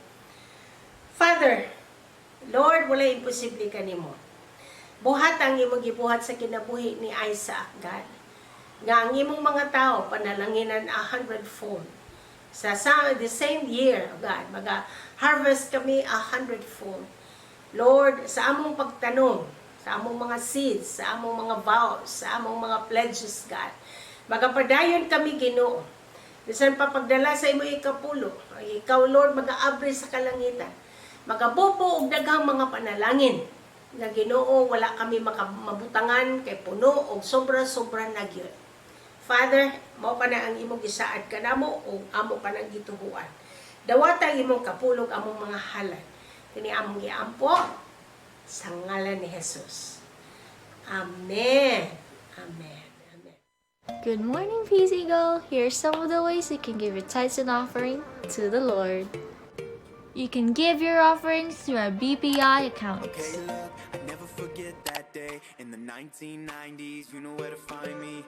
Father, Lord, wala imposible kanimo. Buhat ang imong gibuhat sa kinabuhi ni Isaac, God. Nga ang imong mga tao panalanginan 100-fold. Sa the same year, God, maga-harvest kami 100-fold. Lord, sa among pagtanong, sa among mga seeds, sa among mga vows, sa among mga pledges, God, magapadayon kami Ginoo. Bisan pa pagdala sa imo ikapulo, ikaw Lord mag-aabri sa kalangitan. Magabupo og daghang mga panalangin. Nga Ginoo, wala kami mabutangan kay puno og sobra-sobra na gyud. Father, mao pa na ang imong gisaad kanamo og amo pa nang gituhuan. Dawata imong kapulog among mga halad. Kini among giampo sa ngalan ni Jesus. Amen. Amen. Amen. Good morning, Peace Eagle. Here's some of the ways you can give your tithes and offering to the Lord. You can give your offerings through our BPI account. Okay, look, I never forget that day in the 1990s. You know where to find me.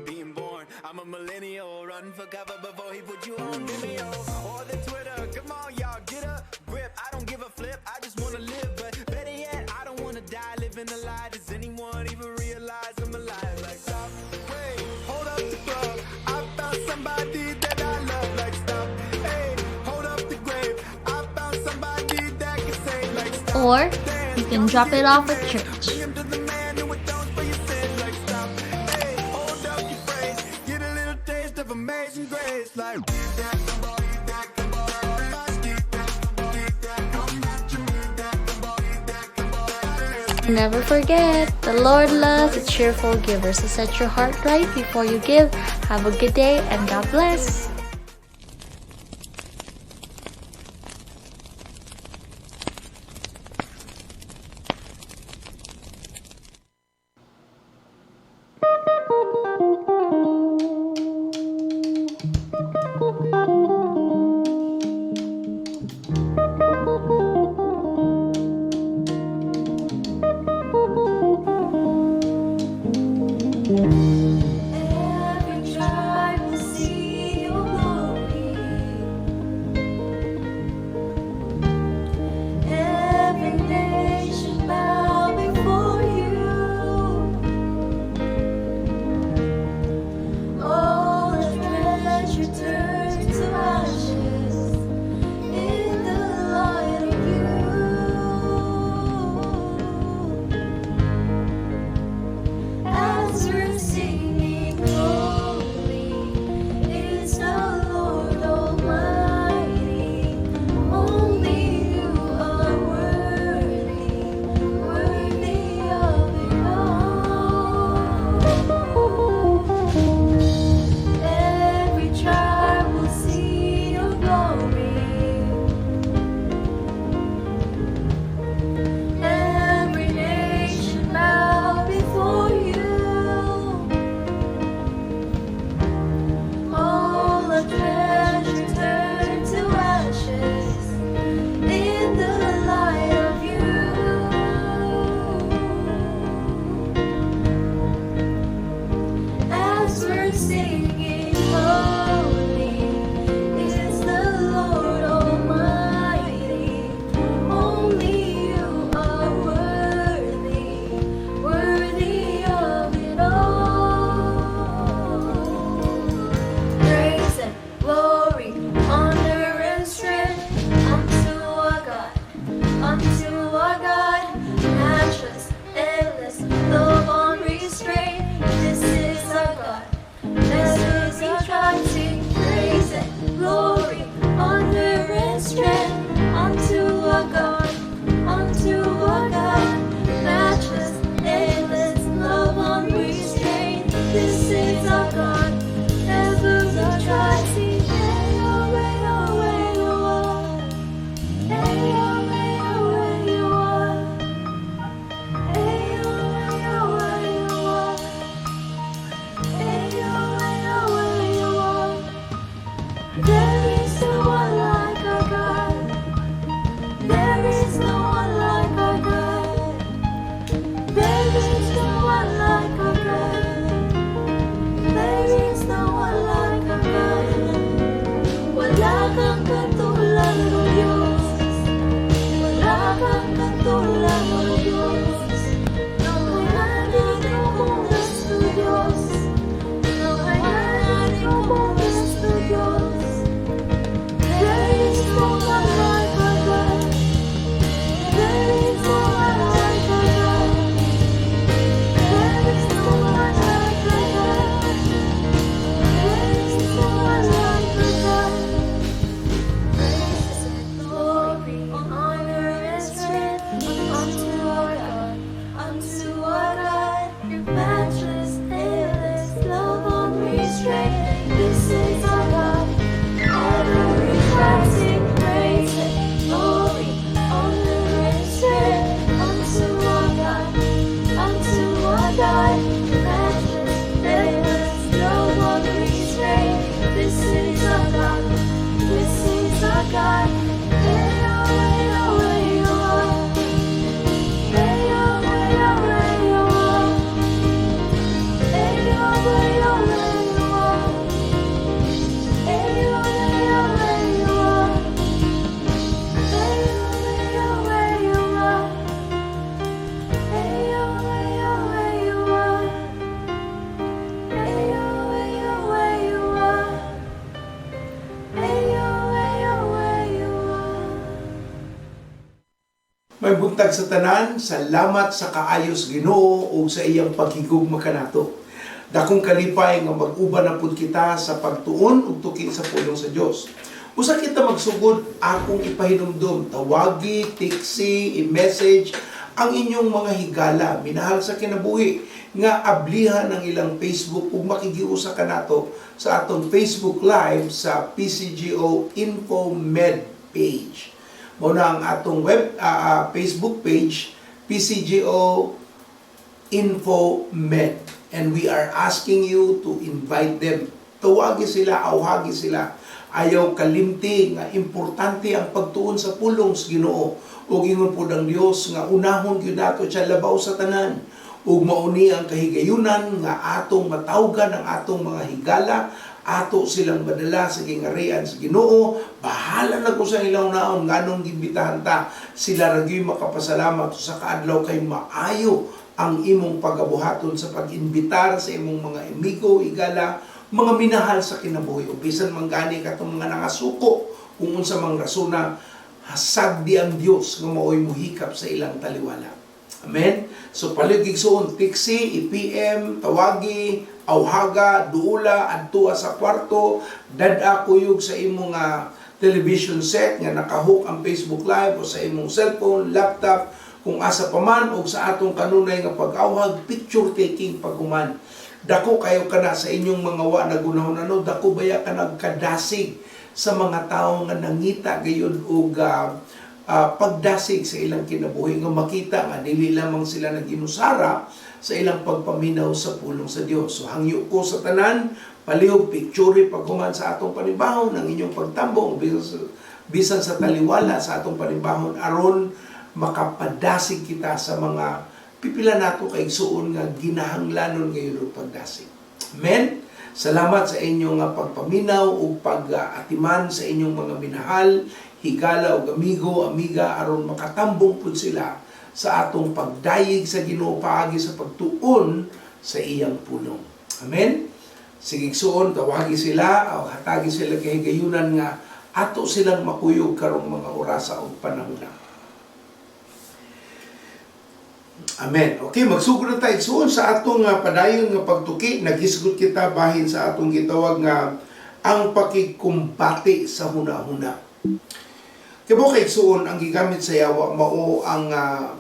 Being born, I'm a millennial. Run for cover before he put you on Vimeo or the Twitter. Come on, y'all, get a grip. I don't give a flip. I just wanna live, but better yet, I don't wanna die living a lie. Does anyone even realize I'm alive? Like, stop, wait, hold up the club. I found somebody that I love. Like, stop, hey, hold up the grave. I found somebody that can save. Like, stop. Or you can drop it off at church. Amazing grace, like Never forget, the Lord loves a cheerful giver. So set your heart right before you give. Have a good day and God bless. Every tribe will see your glory. Every nation bow before you. All the treasure turns to ashes in the light of you. As we're singing. Buntag sa tanan, salamat sa kaayos Ginoo ug sa iyang paghigugma kanato. Dakong kalipay nga mag-uban na pud kita sa pagtuon ug tuki sa pulong sa Dios. Usa kita magsugod, akong ipahinumdum, tawagi, tiksi, i-message ang inyong mga higala, minahal sa kinabuhi, nga ablihan ng ilang Facebook ug makigiusa kanato sa atong Facebook Live sa PCGO Info Med page. Muna ang atong Facebook page, PCGO Info Med. And we are asking you to invite them. Tawagi sila, awhagi sila. Ayaw kalimti nga importante ang pagtuon sa pulong sa Ginoo. Ug ingon po ng Dios nga unahon gyud nato siya labaw sa tanan. Ug mauni ang kahigayunan nga atong matawgan ang atong mga higala, ato silang madala sa gingarian sa Ginoo. Bahala na ko sa ilang naon nganong gimbitahan ta. Sila ra gyud makapasalamat sa kaadlaw kay maayo ang imong pagabuhaton sa pag-imbitar sa imong mga amigo, higala, mga minahal sa kinabuhi. O bisan manggani ka itong mga nangasuko kung unsa mang rasona, hasag di ang Dios nga mao'y muhikap sa ilang taliwala. Amen? So paligig suon, tiksi, i-PM, tawagi, awhaga, duula, adtua sa kwarto, dada kuyog sa imong television set nga nakahook ang Facebook Live o sa imong cellphone, laptop, kung asa pa man o sa atong kanunay nga pag-awhag, picture taking paghuman. Dako kayo kana sa inyong mga wa nagunahon ano, dako baya ka nagkadasig sa mga tao nga nangita gayon og pagdasig sa ilang kinabuhi nga makita nga dili lamang sila naginusara sa ilang pagpaminaw sa pulong sa Dios. So hangyo ko sa tanan, palihog picture paghuman sa atong panibahon ng inyong pagtambong bisan sa taliwala sa atong panibahon aron makapadasig kita sa mga pipila nato kay suon nga ginahanglanon ngayon og pagdasig. Amen. Salamat sa inyong pagpaminaw ug pag-atiman sa inyong mga minahal, higala ug amigo, amiga aron makatambong pud sila sa atong pagdayeg sa Ginoo paagi sa pagtuon sa iyang pulong. Amen. Sige suon tawagi sila o hatagi sila kay gayunan nga ato silang makuyog karong mga orasa ug panahon. Amen. Okay, magsugod na tayo suon sa atong padayon nga pagtuki. Nagisgot kita bahin sa atong gitawag nga ang pakikumbati sa hunahuna. Kaya kay suon ang gigamit sa yawa mao ang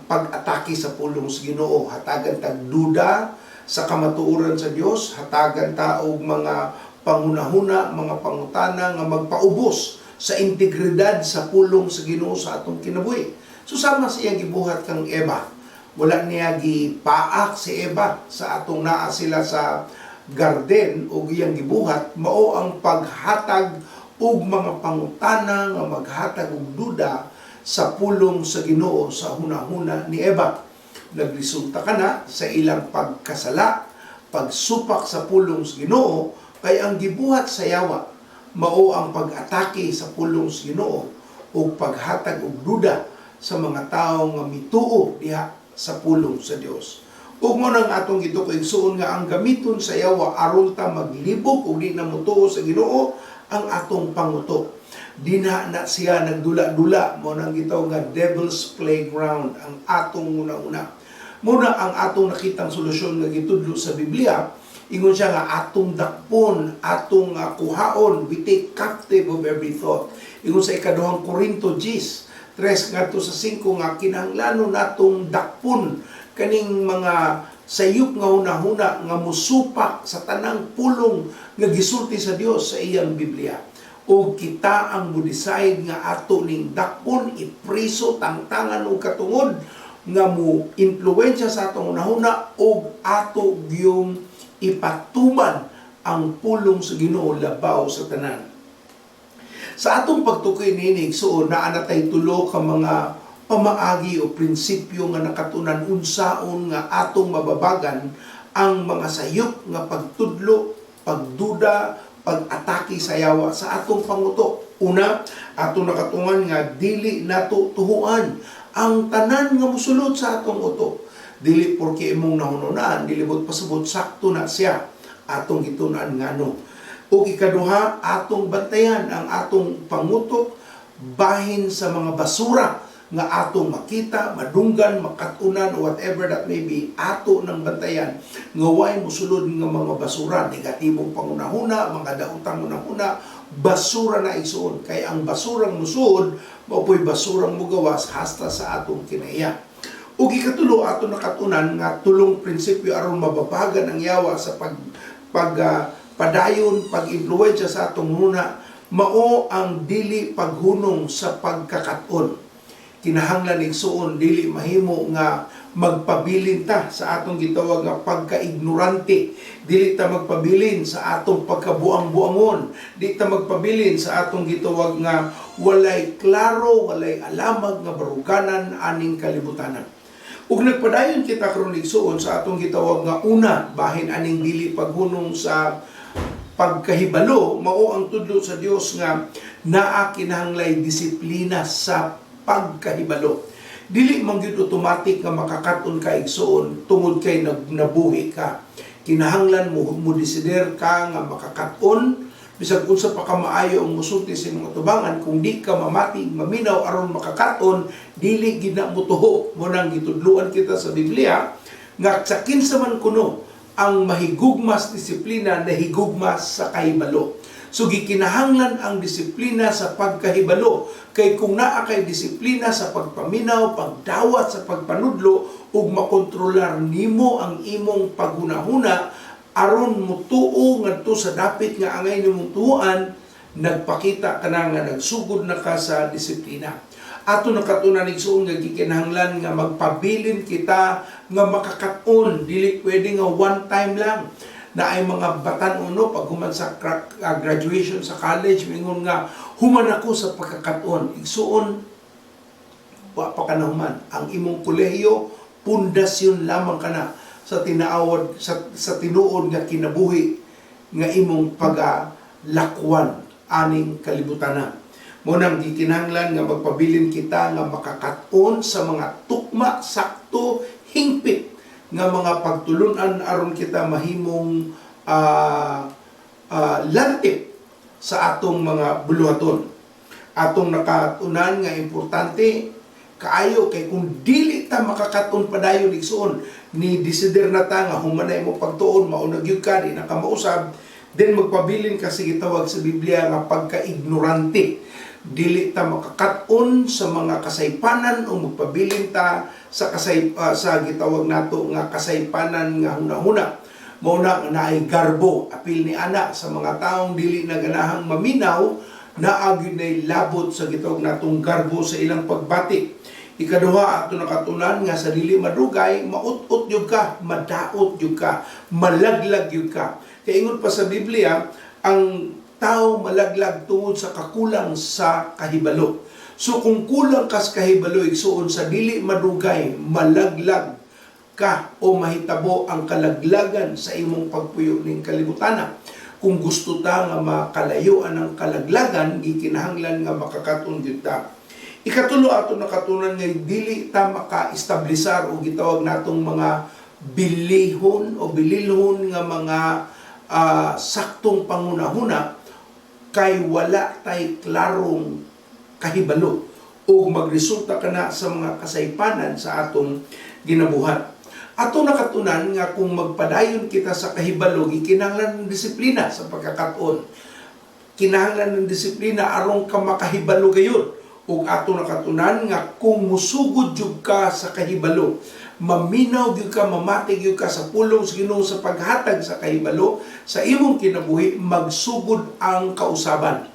pag-atake sa pulong sa Ginoo. Hatagan tag duda sa kamatuoran sa Dios, hatagan ta og mga pangunahuna, mga pangutana nga magpaubos sa integridad sa pulong sa Ginoo sa atong kinabuhi. So sama sa iyang gibuhat kang Eva. Wala niya gipaak si Eva sa atong naa sila sa garden o giyang gibuhat, mao ang paghatag og mga pangutana nga maghatag og duda sa pulong sa Ginoo sa hunahuna ni Eva. Nagresulta kana sa ilang pagkasala, pagsupak sa pulong sa Ginoo, kay ang gibuhat sa yawa mao ang pag-atake sa pulong sa Ginoo o paghatag og duda sa mga tawo nga mituo diha sa pulong sa Dios. Ug mo nang atong gitukoy suon nga ang gamiton sa yawa aron ta maglibog ug di na mutuo sa Ginoo ang atong panguto. Dina na siya nagdula-dula mo nang gitaw nga devil's playground ang atong una-una. Muna ang atong nakitang solusyon nga gitudlo sa Biblia, ingon siya nga atong dakpon, atong kuhaon, we take captive of every thought. Ingon sa ikaduhang Korinto 10 3 ngadto sa 5 nga kinahanglanon natong dakpon kaning mga sayop nga hunahuna nga musupak sa tanang pulong nga gisulti sa Dios sa iyang Biblia. O kita ang mo-decide nga ato ning dakpon, ipriso, tangtangan o katungod nga mo influensya sa atong hunahuna o ato gyung ipatuman ang pulong sa Ginoo labaw sa tanan. Sa atong pagtukoy ninig, so naanatay tulo ka mga pamaagi o prinsipyo nga nakatunan unsaon nga atong mababagan ang mga sayop nga pagtudlo, pagduda, pag-atake sa yawa sa atong panguto. Una, atong nakatungan nga dili nato tuhuan ang tanan nga musulod sa atong uto. Dili porke imong nahununan, dili bot pasubot sakto na siya atong gitunan ngano. O ikaduha, atong bantayan ang atong pangutok bahin sa mga basura nga atong makita, madunggan, makatunan, whatever that may be, ato ng bantayan, nga way musulod nga mga basura, negatibong pangunahuna, mga daotang unahuna, basura na igsuon. Kaya ang basurang musud, mapoy basurang mugawas hasta sa atong kinaiya. Ug ikatulo ato nakatunan nga tulong prinsipyo aron mababagan ang yawa sa padayon, pag-impluwensya sa atong muna, mao ang dili paghunong sa pagkakaton. Kinahanglan igsuon dili mahimo nga magpabilin ta sa atong gitawag nga pagka-ignorante, dili ta magpabilin sa atong pagkabuang-buangon, dili ta magpabilin sa atong gitawag nga walay klaro, walay alamag nga baruganan aning kalibutanan. Ug nagpadayon kita karon igsuon sa atong gitawag nga una bahin aning dili paghunong sa pagkahibalo, mao ang tudlo sa Dios nga naa kinahanglan disiplina sa pagkahibalo. Dili man gyud automatic nga makakaton ka igsuon tungod kay nabuhi ka. Kinahanglan mo desider ka nga makakaton bisag unsa pa ka maayo ang musulti sa imong tubangan, kung di ka mamati maminaw aron makakaton, dili gid na mo tuho. Mo nang gitudloan kita sa Biblia nga sa kinsa man kuno ang mahigugmas disiplina nahigugmas sa kahibalo. So gikinahanglan ang disiplina sa pagkahibalo, kay kung naa kay disiplina sa pagpaminaw, pagdawat sa pagpanudlo ug makontrolar nimo ang imong paghunahuna aron mutuo ngadto sa dapit nga angay nimong tuan, nagpakita ka na nga nagsugod na ka sa disiplina. Ato nakatunan igsuon nga gikinahanglan nga magpabilin kita nga makakaton, dili pwede nga one time lang. Na ay mga batan-uno pag human sa graduation sa college, mingon nga human ako sa pagkakaton. Igsuon wa pa ka na human. Ang imong kolehiyo pundasyon lamang kana sa tinaawad sa tinuod nga kinabuhi nga imong pagalakwan aning kalibutanan. Mo nang gikinahanglan nga magpabilin kita nga makakaton sa mga tukma sakto hingpit nga mga pagtulunan aron kita mahimong lantip sa atong mga buluhaton. Atong nakatunan nga importante kaayo kay kung dili ta makakaton padayon igsuon ni desider na ta nga humanay mo pagtuon maunag gyud ka di na ka mausab, then magpabilin ka sa gitawag sa Biblia nga pagka-ignorante. Dili ta makakaton sa mga kasaypanan o magpabilin ta sa sa gitawag nato nga kasaypanan nga hunahuna. Mao na naay garbo apil ni ana sa mga taong dili na ganahang maminaw na agyud nay labot sa gitawag natong garbo sa ilang pagbati. Ikaduha ato nakatunan nga sa dili madugay maut-ut jud ka, madaot jud ka, malaglag jud ka. Kay ingon pa sa Biblia ang tao malaglag tungod sa kakulang sa kahibalo. So kung kulang ka sa kahibalo, igsuon sa dili madugay, malaglag ka o mahitabo ang kalaglagan sa imong pagpuyo ning kalibutana. Kung gusto ta nga makalayuan ang kalaglagan, gikinahanglan nga makakaton gyud ta. Ikatulo ato nakatunan nga dili ta maka-establisar o gitawag natong mga bilihon o bililhon nga mga saktong pangunahuna kay wala tay klarong kahibalo o magresulta kana sa mga kasaypanan sa atong ginabuhat. Ato nakatunan nga kung magpadayon kita sa kahibalo, gikinahanglan ng disiplina sa pagkakaton. Kinahanglan ng disiplina aron ka makahibalo gayon. Ug ato nakatunan nga kung musugod jud ka sa kahibalo, maminaw gyud ka, mamatig gyud ka sa pulong sa Ginoo sa paghatag sa kahibalo sa imong kinabuhi, magsugod ang kausaban.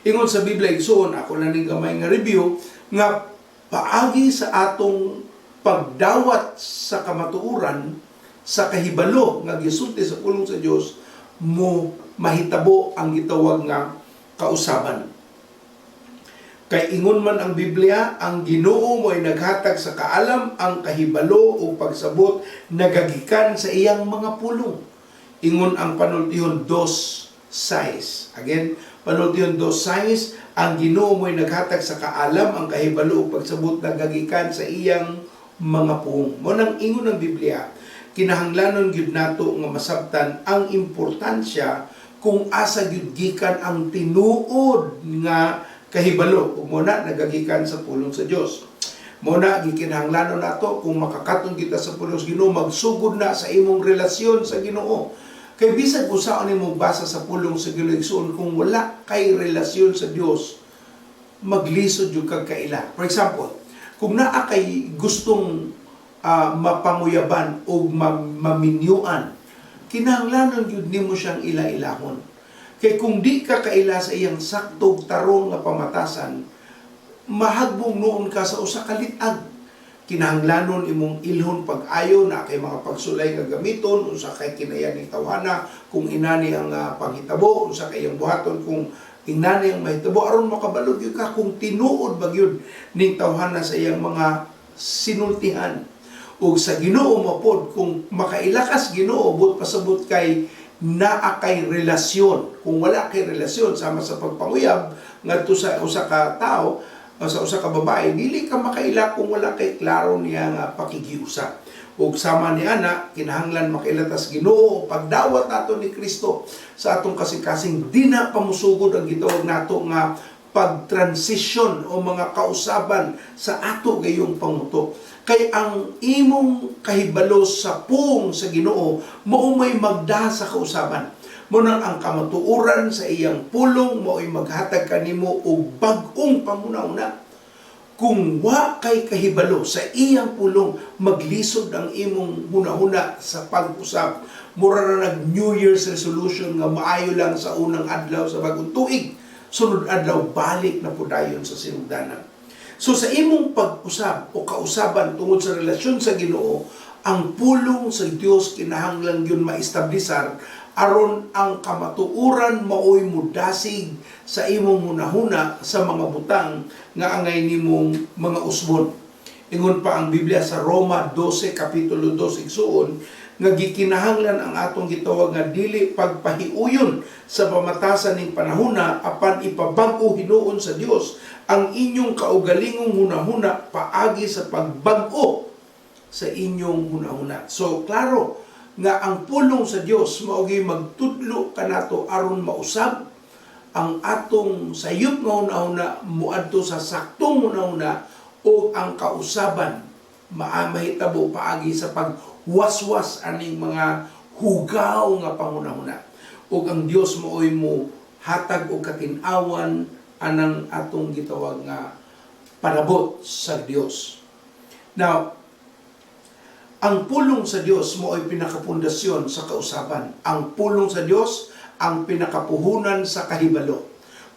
Ingon sa Biblia igsoon, ako na ning gamay nga review nga paagi sa atong pagdawat sa kamatuoran sa kahibalo nga gisulti sa pulong sa Dios mo mahitabo ang gitawag nga kausaban. Kay ingon man ang Biblia, ang Ginoo mo ay naghatag sa kaalam, ang kahibalo o pagsabot nagagikan sa iyang mga pulong. Ingon ang panultihon 2:6. Again, panultihon 2:6, ang Ginoo mo ay naghatag sa kaalam, ang kahibalo o pagsabot nagagikan sa iyang mga pulong. Mo nang ingon ng Biblia, kinahanglanon gyud nato nga masabtan ang importansya kung asa gyud gikan ang tinuod nga kahibalo ug muna nagagikan sa pulong sa Dios. Muna gikinahanglanon nato kung makakaton kita sa pulong sa Ginoo, magsugod na sa imong relasyon sa Ginoo. Kay bisan kung saan imong basa sa pulong sa Ginoo igsoon, kung wala kay relasyon sa Dios, maglisod yung kagkaila. For example, kung naa kay gustong mapanguyaban o maminyuan, kinahanglanon yun nimo siyang ila-ilahon. Kay kung di ka kaila sa iyang saktog tarong nga pamatasan, mahagbong noon ka sa usa ka litag. Kinahanglanon imong ilhon pag-ayo na kay mga pagsulay nga gamiton, unsa kay kinayan ni tawhana, kung inani ang panghitabo, unsa kay iyang buhaton kung inani ang mahitabo, aron makabalog yun ka kung tinuod ba yun ning tawhana sa iyang mga sinultihan. O sa Ginoo mapod, kung makailakas Ginoo, but pasabot kay naa kay relasyon. Kung wala kay relasyon, sama sa pagpanguyab, ngadto sa usa ka tao, sa usa ka babae, dili ka makaila kung wala kay klaro niya nga pakigiusa. Ug sama ni ana, kinahanglan makailatas Ginoo pagdawat nato ni Kristo sa atong kasing-kasing, di na pamusugod ang gitawag nato nga pag-transition o mga kausaban sa ato gayong panguto. Kay ang imong kahibalo sa pung sa Ginoo mao may magda sa kausaban. Muna ang kamatuoran sa iyang pulong mao'y maghatag kanimo og bag-ong panghuna-una. Kung wa kay kahibalo sa iyang pulong, maglisod ang imong huna-huna sa pag-usap. Mura na nag New Year's resolution nga maayo lang sa unang adlaw sa bagong tuig. Sunod adlaw balik na pudayon sa sinugdanan. So sa imong pag-usap o kausaban tungod sa relasyon sa Ginoo, ang pulong sa Dios kinahanglan yun maestablisar aron ang kamatuoran maoy mudasig sa imong hunahuna sa mga butang nga angay nimong mga usbon. Ingon pa ang Biblia sa Roma 12 kapitulo 2 igsuon nga gikinahanglan ang atong gitawag nga dili pagpahiuyon sa pamatasan ning panahuna apan ipabag-o hinuon sa Dios ang inyong kaugalingong hunahuna paagi sa pagbag-o sa inyong hunahuna. So klaro nga ang pulong sa Dios mao'y magtudlo kanato aron mausab ang atong sayop nga hunahuna muadto sa saktong hunahuna o ang kausaban mahitabo paagi sa pagwaswas aning mga hugaw nga panghunahuna. Ug ang Dios mao'y mo hatag og katin-awan anang atong gitawag nga panabot sa Dios. Now, ang pulong sa Dios mo ay pinakapundasyon sa kausaban. Ang pulong sa Dios ang pinakapuhunan sa kahibalo.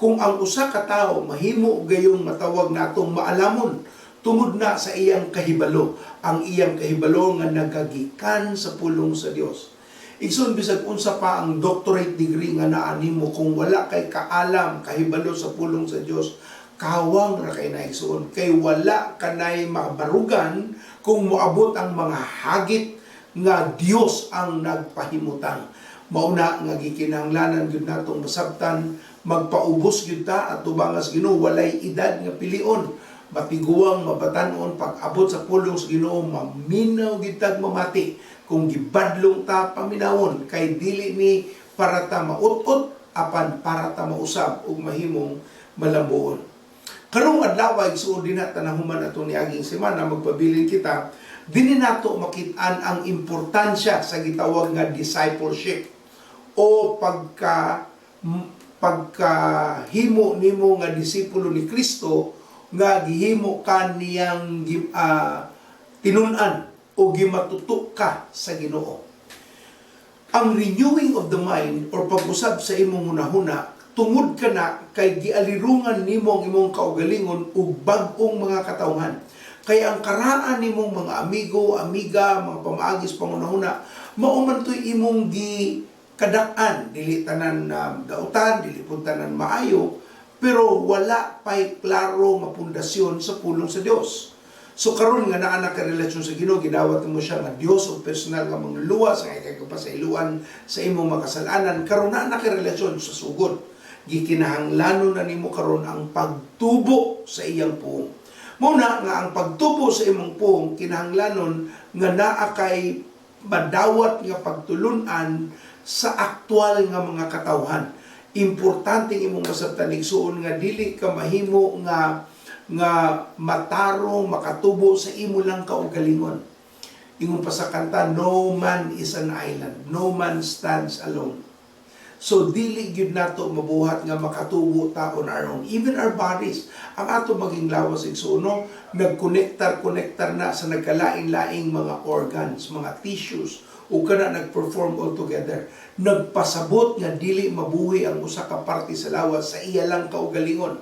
Kung ang usa ka tawo mahimo gayong matawag natong maalamon tungod na sa iyang kahibalo, ang iyang kahibalo nga nagagikan sa pulong sa Dios. Igsoon bisag unsa pa ang doctorate degree nga naa nimo kung wala kay kaalam kahibalo sa pulong sa Dios, kawang ra kay naigsoon kay wala kanay mabarugan kung moabot ang mga hagit nga Dios ang nagpahimutan. Mauna nga gikinahanglanan gyud natong masabtan, magpaubos gyud ta at tubangas Ginoo walay edad nga pilion. Matiguang mabatan-on pag-abot sa pulong sa Ginoo, maminaw gyud tag mamati kung gibadlong ta paminawon kay dili ni para ta maut-ut apan para ta mausab ug mahimong malambuon. Karong adlaw igsuon din na tanahuman ato ni aging semana magpabilin kita dinhi nato makit-an ang importansya sa gitawag nga discipleship o pagkahimo nimo nga disipulo ni Kristo nga gihimo ka niyang tinun-an o gimatuto ka sa Ginoo. Ang renewing of the mind or pag-usab sa imong hunahuna tungod ka na kay gialirungan nimo ang imong kaugalingon ug bag-ong mga katawhan. Kaya ang karaan nimong mga amigo, amiga, mga pamaagis pangunahuna, mao man toy imong gikadak-an, dili tanan dautan, dili pud tanan maayo, pero wala pay klaro nga pundasyon sa pulong sa Dios. So karon nga naa na ka relasyon sa Ginoo, gidawat mo siya nga Dios o personal nga mangluluwa sa kapasayloan sa imong makasalanan, karon naa na ka relasyon sa sugod. Gikinahanglanon na nimo karon ang pagtubo sa iyang puong. Muna nga ang pagtubo sa imong puong kinahanglanon nga naa kay madawat nga pagtulun-an sa aktwal nga mga katawhan. Importante imong masabtan igsuon nga dili ka mahimo nga nga matarong makatubo sa imo lang kaugalingon. Ingon pa sa kanta, no man is an island, no man stands alone. So dili gyud nato mabuhat nga makatubo ta on our own. Even our bodies, ang ato maging lawas igsuno, nagkonektar na sa nagkalain-laing mga organs, mga tissues, o kana nagperform all together. Nagpasabot nga dili mabuhi ang usa ka parte sa lawas sa iya lang kaugalingon.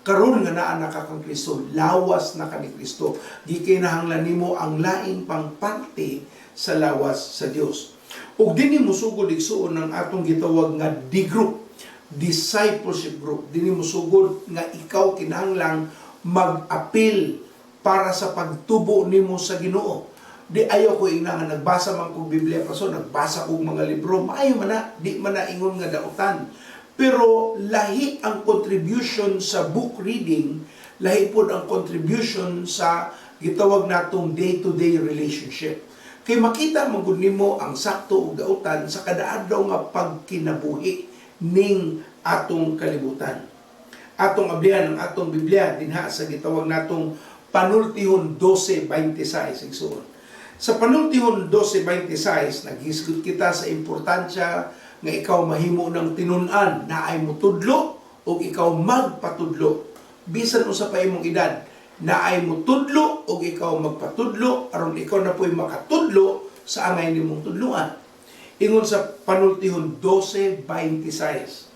Karon nga naa na ka kang Kristo, lawas na ka ni Kristo. Di kinahanglan nimo ang lain pang parte sa lawas sa Dios. Ug dinhi musugod igsuon ang atong gitawag nga D-group, discipleship group. Dinhi musugod nga ikaw kinahanglang mag-apil para sa pagtubo nimo sa Ginoo. Di ayaw ko ina nga nagbasa man kog Biblia paso, nagbasa kog mga libro, maayo man na, di man na ingon nga dautan. Pero lahi ang contribution sa book reading, lahi po ang contribution sa gitawag natong day-to-day relationship. Kay makita magud nimo ang sakto ug dautan sa kadaadlaw nga pagkinabuhi ning atong kalibutan. Atong ablihan ang atong Biblia dinha sa gitawag natong Panultihon 12:26 igsuon. Sa Panultihon 12:26 naghisgot kita sa importansya nga ikaw mahimo ng tinun-an na ay mutudlo o ikaw magpatudlo. Bisan usa pa imong edad, na ay mutudlo o ikaw magpatudlo, aron ikaw na po'y makatudlo sa angay nimong tudluan. Ingon sa Panultihon 12:26.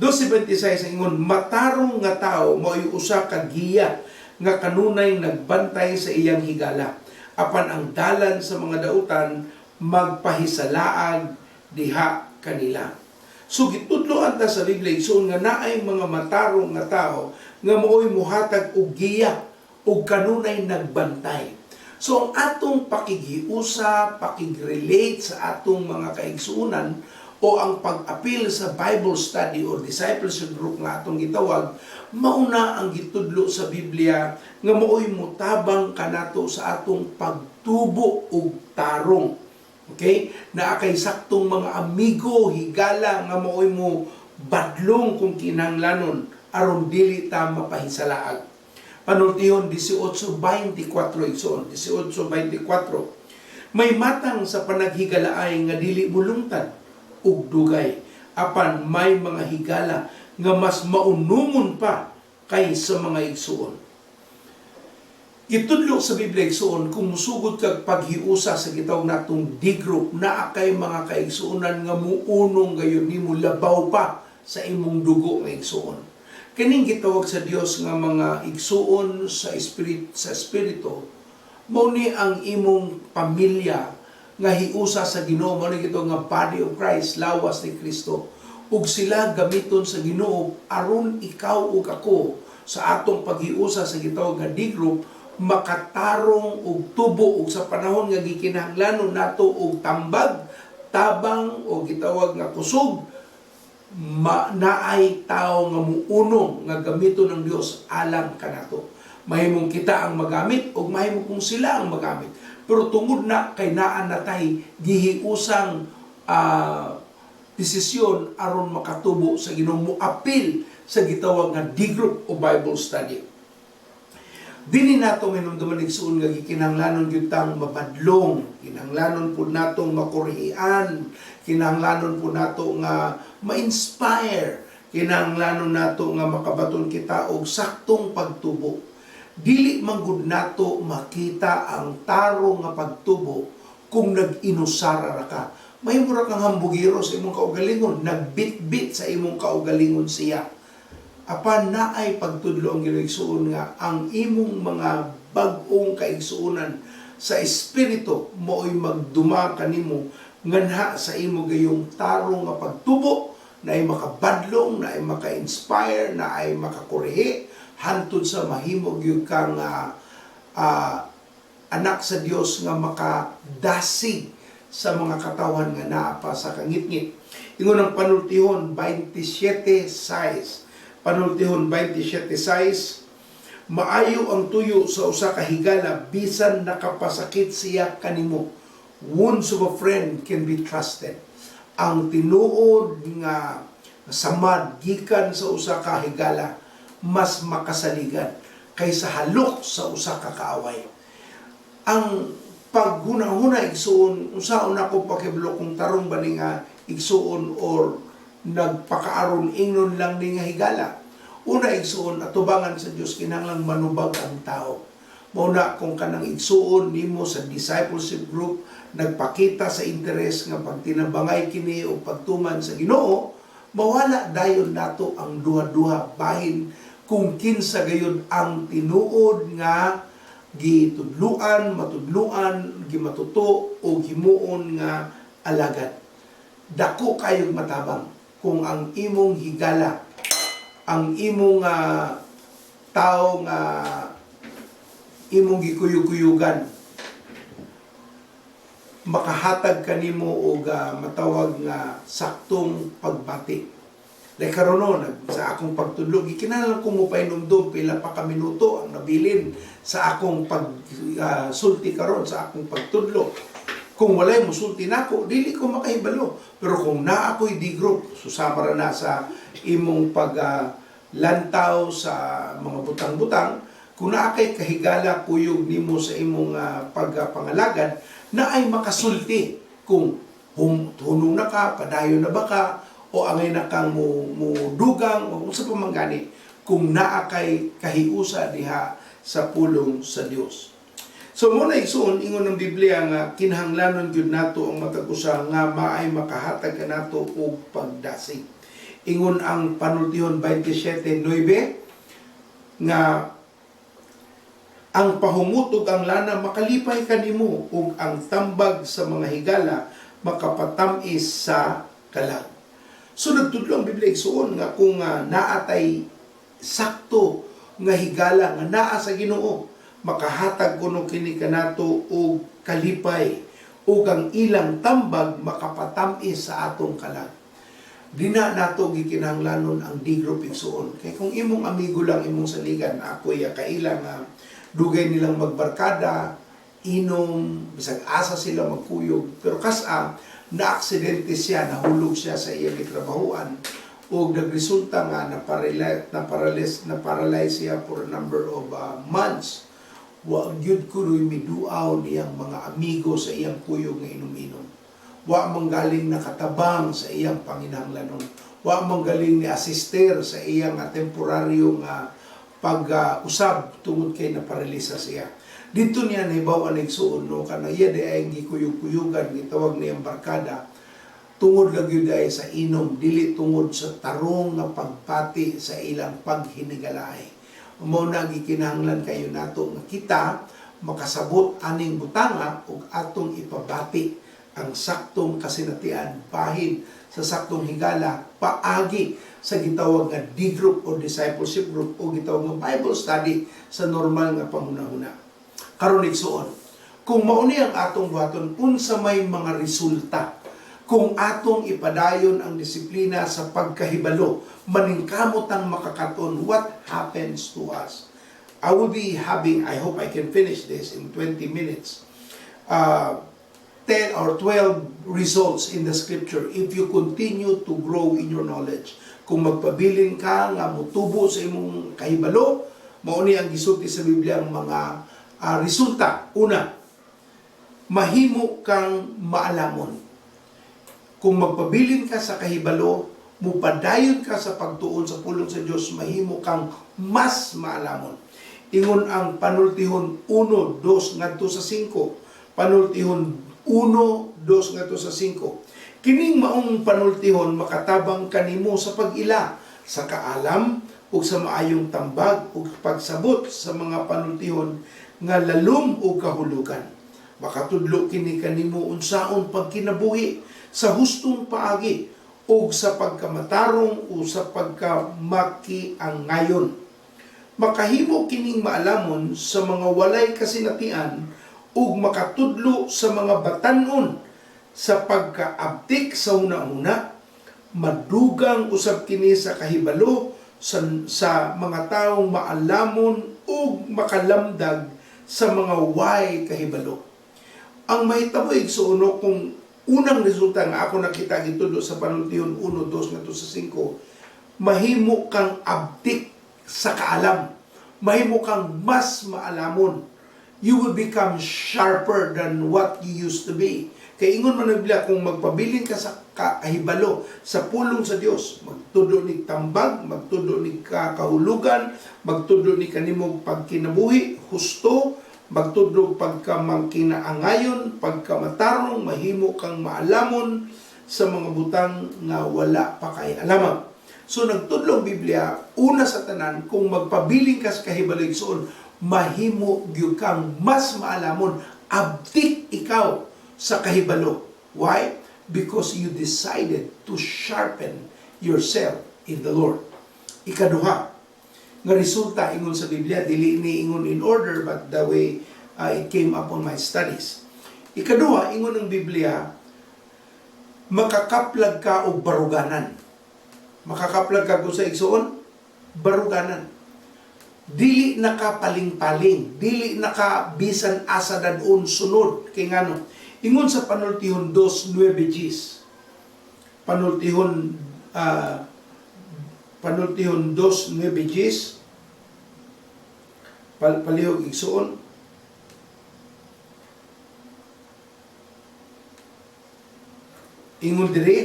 12:26 ingon, matarong nga tao mao'y usa ka giya nga kanunay nagbantay sa iyang higala. Apan ang dalan sa mga dautan magpahisalaag diha kanila. So gitudloan ta sa Biblia igsoon nga naay mga matarong nga tao nga mooy muhatag og giya og kanunay nagbantay. So ang atong pakigiusa, pakig-relate sa atong mga kaigsuunan o ang pag-apil sa Bible study or discipleship group nga atong gitawag, mauna ang gitudlo sa Biblia nga mooy mutabang kanato sa atong pagtubo og tarong. Okay? Na kay saktong mga amigo, higala nga mooy mo badlong kung kinahanglanon aron dili ta mapahisalaag. Panultihon 18:24 igsoon, 18:24. May matang sa panaghigalaay nga dili bulungtad ug dugay, apan may mga higala nga mas maunumon pa kaysa mga igsuon. Itudlo sa Biblia igsuon kung musugod kag paghiusa sa gitawag natong D-group na kay mga kaigsuonan nga muunong gayon nimo labaw pa sa imong dugo nga igsuon. Kining gitawag sa Dios nga mga igsuon sa espiritu, mao ni ang imong pamilya nga hiusa sa Ginoo, mao ni gitawag nga body of Christ, lawas ni Kristo. Ug sila gamiton sa Ginoo aron ikaw ug ako sa atong paghiusa sa gitawag nga D-group makatarong og tubo og sa panahon nga gikinahanglanon nato og tambag, tabang o gitawag nga kusog, naay tao nga muunong nga gamiton ng Dios alang kanato. Mahimong kita ang magamit o mahimong kung sila ang magamit. Pero tungod na kay naan natay gihiusang desisyon aron makatubo sa Ginoo, muapil sa gitawag nga D-group o Bible study. Dili nato minumduman igsuon nga gikinahanglanon gyud tang mabadlong, kinahanglanon pud natong makurhian, kinahanglanon pud nato nga ma-inspire, kinahanglanon nato nga makabaton kita og saktong pagtubo. Dili man gud nato makita ang tarong nga pagtubo kung nag-inusara ra ka. Mahimo ra kang hambugiro sa imong kaugalingon, nagbit-bit sa imong kaugalingon siya. Apan naay pagtudlo ang giigsuon nga ang imong mga bag-ong kaigsuonan sa espiritu mooy magduma kanimo nganha sa imo gayong tarong nga pagtubo na ay makabadlong, na ay maka-inspire, na ay makakurehe hantod sa mahimo gyud kang anak sa Dios nga makadasig sa mga katawan nga naa pa sa kangitngit. Ingon ang Panultihon 27:6. Panultihon 27:6, maayo ang tuyo sa usa ka higala bisan nakapasakit siya kanimo. Wounds of a friend can be trusted. Ang tinuod nga samad gikan sa usa ka higala mas makasaligan kaysa halok sa usa ka kaaway. Ang paghunahuna igsuon, unsaon ako pakiblo kung tarong ba ni nga igsuon or nagpakaaron ingnon lang ni nga higala. Una igsuon, atubangan sa Dios kinahanglan manubag ang tao. Mauna kung kanang igsuon nimo sa discipleship group nagpakita sa interes nga pagtinabangay kini o pagtuman sa Ginoo, mawala dayon nato ang duha-duha bahin kung kinsa gayud ang tinuod nga gitudluan, matudluan, gimatuto o gimuon nga alagad. Dako kayong matabang kung ang imong higala, ang imong tao nga imong gikuyug-kuyugan, makahatag kanimo og matawag nga saktong pagbati. Dahil karon sa akong pagtudlo, gikinahanglan ko mo painumdum pila pa ka minuto ang nabilin sa akong pagsulti karon sa akong pagtudlo. Kung walay musulti nako, dili ko makahibalo. Pero kung naa ako'y D-group, susama ra na sa imong paglantaw sa mga butang-butang, kung naa kay kahigala kuyog nimo sa imong pagpangalagad, na ay makasulti kung hunong na ka, padayon na ba ka, o angay na kang mudugang, o kung sa pamanggani, kung naa kay kahiusa diha sa pulong sa Dios. So muna igsoon, ingon ng Biblia nga, kinahanglanon gyud nato ang matag usa nga maay makahatag kanato og pagdasig. Ingon ang Panultihon 27:9 nga ang pahumutog ang lana makalipay kanimo ug ang tambag sa mga higala makapatamis sa kalag. So nagtudlo ang Biblia igsoon nga kung naatay sakto nga higala nga naa sa Ginoo, makahatag kuno kini kanato og kalipay ug ang ilang tambag makapatamis sa atong kalag. Dina nato gikinahanglanon ang D-group igsoon. Kay kung imong amigo lang imong saligan, ako'y kailang dugay nilang magbarkada, inom, bisag asa sila magkuyog. Pero na-aksidente siya, nahulog siya sa iyang trabahuan o nagresulta nga na-paralyze siya for a number of months. Wa gyud kunoy miduaw niyang mga amigo sa iyang kuyog nga inom-inom. Wa manggaling nakatabang sa iyang panginahanglanon. Wa manggaling ni asister sa iyang temporaryong pag-usab tungod kay naparalisa siya. Dito niya nahibaw ang igsuon no kana iya di ay gikuyug-kuyugan gitawag niyang barkada tungod lang yun ay sa inom dili tungod sa tarong nga pagpati sa ilang paghinigalay. Mao na gikinahanglan kayo nato nga kita makasabot aning butanga ug atong ipabati ang saktong kasinatian bahin sa saktong higala paagi sa gitawag nga D-group o discipleship group o gitawag nga Bible study sa normal nga panghunahuna. Karon igsuon, kung mauni ang atong buhaton unsa may mga resulta kung atong ipadayon ang disiplina sa pagkahibalo maningkamot ang makakaton, what happens to us? I will be having, I hope I can finish this in 20 minutes, 10 or 12 results in the scripture if you continue to grow in your knowledge. Kung magpabilin ka nga mutubo sa imong kahibalo, mauni ang gisulti sa Biblia ang mga resulta. Una, mahimo kang maalamon. Kung magpabilin ka sa kahibalo, mupadayon ka sa pagtuon sa pulong sa Dios, mahimo kang mas maalamon. Ingon ang Panultihon 1:2 ngadto sa 5. Panultihon 1:2 ngadto sa 5. Kining maong panultihon makatabang kanimo sa pag-ila, sa kaalam ug sa maayong tambag ug pagsabot sa mga panultihon nga lalom o kahulugan. Makatudlo kini kanimo unsaon pagkinabuhi sa hustong paagi o sa pagkamatarong o sa pagkamakiangayon. Makahimo kining maalamon sa mga walay kasinatian ug makatudlo sa mga batan-on sa pagkaabtik sa una-una. Madugang usab kini sa kahibalo sa mga taong maalamon ug makalamdag sa mga way kahibalo. Ang mahitabo igsuon kung unang resulta nga ako nakita gitudlo sa Panultihon 1:2 ngadto sa 5, mahimo kang abtik sa kaalam. mahimo kang mas maalamon. You will become sharper than what you used to be. Kaya ingon man ang Biblia, kung magpabiling ka sa kahibalo, sa pulong sa Dios, magtudo ni tambag, magtudo ni kahulugan, magtudo ni kanimong pagkinabuhi, husto, magtudo pagkamangkinaangayon, pagkamatarong, mahimo kang maalamon sa mga butang nga wala pa kay alamang. So nagtudlo ang Biblia, una sa tanan, kung magpabiling ka sa kahibalo igsoon, mahimo gyud kang mas maalamon, abdik ikaw sa kahibalo. Why? Because you decided to sharpen yourself in the Lord. Ikaduha, nga resulta ingon sa Biblia, dili ni ingon in order, but the way it came up on my studies. Ikaduha, ingon ng Biblia, makakaplag ka og baruganan. Makakaplag ka kung sa igsoon, baruganan. Dili nakapaling-paling, dili nakabisan asa dadon sunod. Kay ngano, ingon sa Panultihon 2:9 Panultihon 2:9 palihog igsuon, ingon diri,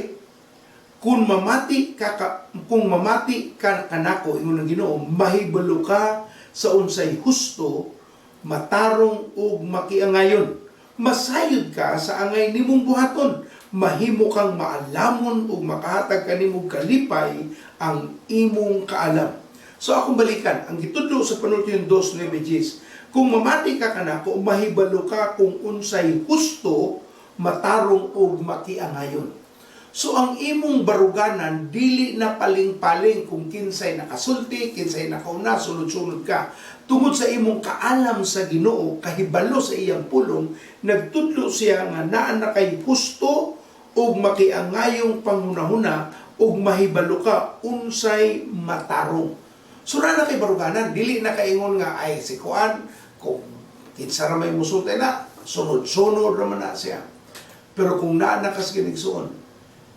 kung mamati ka kanako, ingon ng Ginoo, mahibalo ka sa unsay husto, matarong ug makiangayon. Masayod ka sa angay nimong buhaton, mahimo kang maalamon ug makahatag kanimong kalipay ang imong kaalam. So akong balikan, ang gitudlo sa Panultihon 2:9, kung mamati ka kanako, mahibalo ka kung unsay husto, matarong ug makiangayon. So ang imong baruganan, dili na paling-paling kung kinsay nakasulti, kinsay nakauna, sunod-sunod ka. Tungod sa imong kaalam sa Ginoo, kahibalo sa iyang pulong, nagtudlo siya nga naa na kay husto ug makiangayong panghunahuna ug mahibalo ka unsay matarong. So na kay baruganan, dili na kaingon nga ay si kuan kung kinsa ra may musulti na, sunod-sunod ra man na siya. Pero kung naa na kas ginigsuon,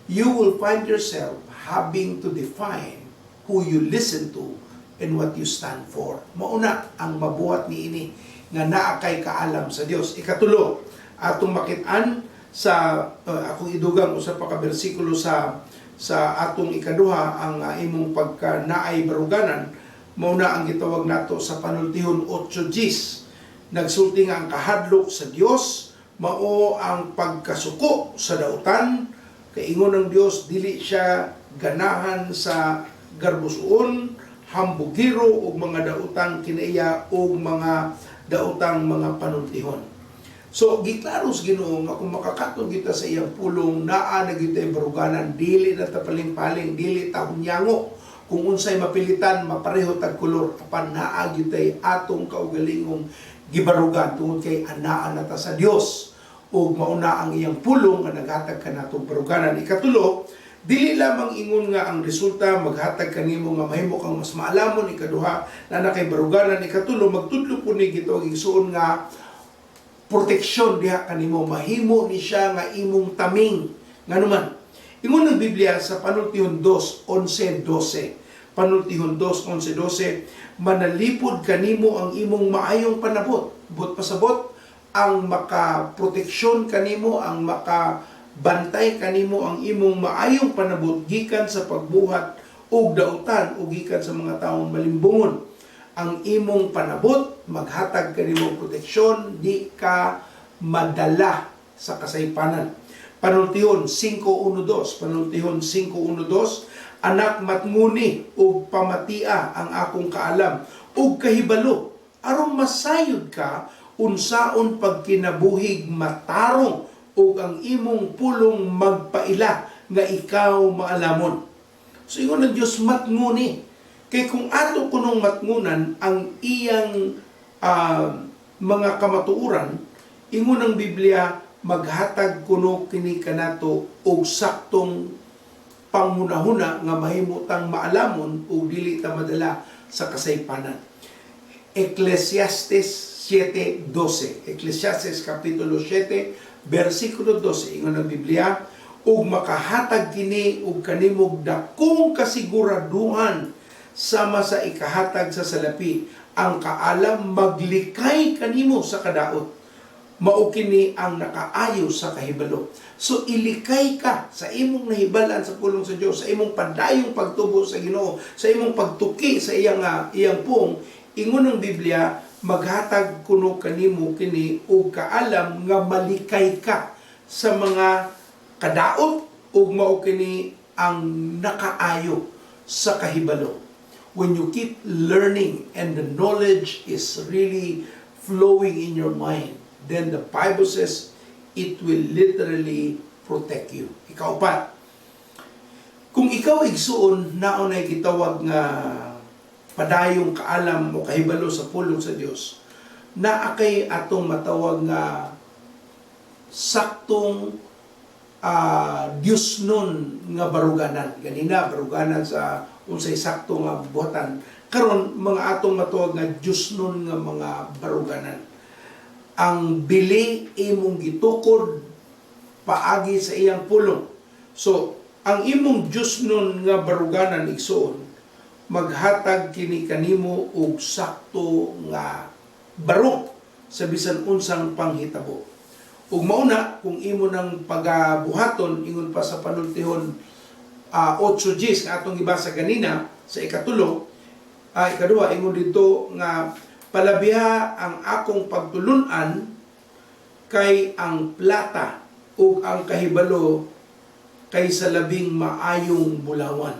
you will find yourself having to define who you listen to and what you stand for. Mauna ang mabuhat ni ini nga naa kay kaalam sa Dios. Ikatulo, atong makit-an sa akong idugang usa pa ka bersikulo sa atong ikaduha ang imong pagka naay baruganan. Mauna ang gitawag nato sa Panultihon 8:10. Nagsulti nga ang kahadlok sa Dios mao ang pagkasuko sa dautan. Kaingon ng Dios, dili siya ganahan sa garbusuon, hambugiro o mga dautang kinaiya o mga dautang mga panultihon. So giklaro sa Ginoo nga kung makakatong kita sa iyang pulong, naa na kita baruganan, dili na ta paling-paling, dili ta hunyango. Kung unsay mapilitan, mapareho tag kulor, apan naa kita atong kaugalingong gibarugan tungod kay anaa na ta sa Dios. O mauna ang iyang pulong nga naghatag ka natong baruganan. Ikatulo, dili lamang ingon nga ang resulta maghatag kanimo nga mahimo kang mas maalamon. Ikaduha, na kay baruganan. Ikatulo, magtudlo po ni gito ang igsuon nga proteksyon diha kanimo, mahimo ni siya nga imong taming. Nganuman, ingon ng Biblia sa Panultihon 2:11-12. Panultihon 2:11-12, manalipod kanimo ang imong maayong panabot. But pasabot, ang makaproteksyon kanimo, ang makabantay kanimo ang imong maayong panabot gikan sa pagbuhat og dautan o gikan sa mga taong malimbungon. Ang imong panabot maghatag kanimo proteksyon, di ka madala sa kasaypanan. Panultihon 5:1-2, Panultihon 5:1-2, anak matnguni ug pamatia ang akong kaalam ug kahibalo aron masayod ka unsaon pagkinabuhig matarong ug ang imong pulong magpaila nga ikaw maalamon. So ingon ng Dios matnguni. Kay kung ato kunong matngunan ang iyang mga kamatuoran, ingon ng Biblia maghatag kuno kini kanato og saktong panghunahuna nga mahimutang maalamon ug dili ta madala sa kasaypanan. Ecclesiastes 7:12. Ecclesiastes kapitulo 7, versikulo 12. Ingon ng Biblia, ug makahatag kini og kanimog dakong kasiguraduhan sama sa ikahatag sa salapi, ang kaalam maglikay kanimo sa kadaot. Mao kini ang nakaayo sa kahibalo. So ilikay ka sa imong nahibalan sa pulong sa Dios, sa imong padayong pagtubo sa Ginoo, sa imong pagtuki sa iyang pung. Ingon ng Biblia, maghatag kuno kanimo kini og kaalam nga malikay ka sa mga kadaot ug mao kini ang nakaayo sa kahibalo. When you keep learning and the knowledge is really flowing in your mind, then the Bible says it will literally protect you. Ikaupat, kung ikaw igsuon naunay gitawag nga padayong kaalam o kahibalo sa pulong sa Dios, naa kay atong matawag nga saktong Dios nun nga baruganan. Ganina baruganan sa unsay sakto nga buhatan. Karon mga atong matawag nga Dios nun nga mga baruganan. Ang bili imong gitukod paagi sa iyang pulong. So, ang imong Dios nun nga baruganan igsoon, maghatag kini kanimo og sakto nga barog sa bisan unsang panghitabo. Ug mauna kung imo nang pagabuhaton ingon pa sa panultihon 8:10 nga atong gibasa ganina sa ikatulo, ikaduha ingon dito nga palabiha ang akong pagtulun-an kay ang plata ug ang kahibalo kay sa labing maayong bulawan.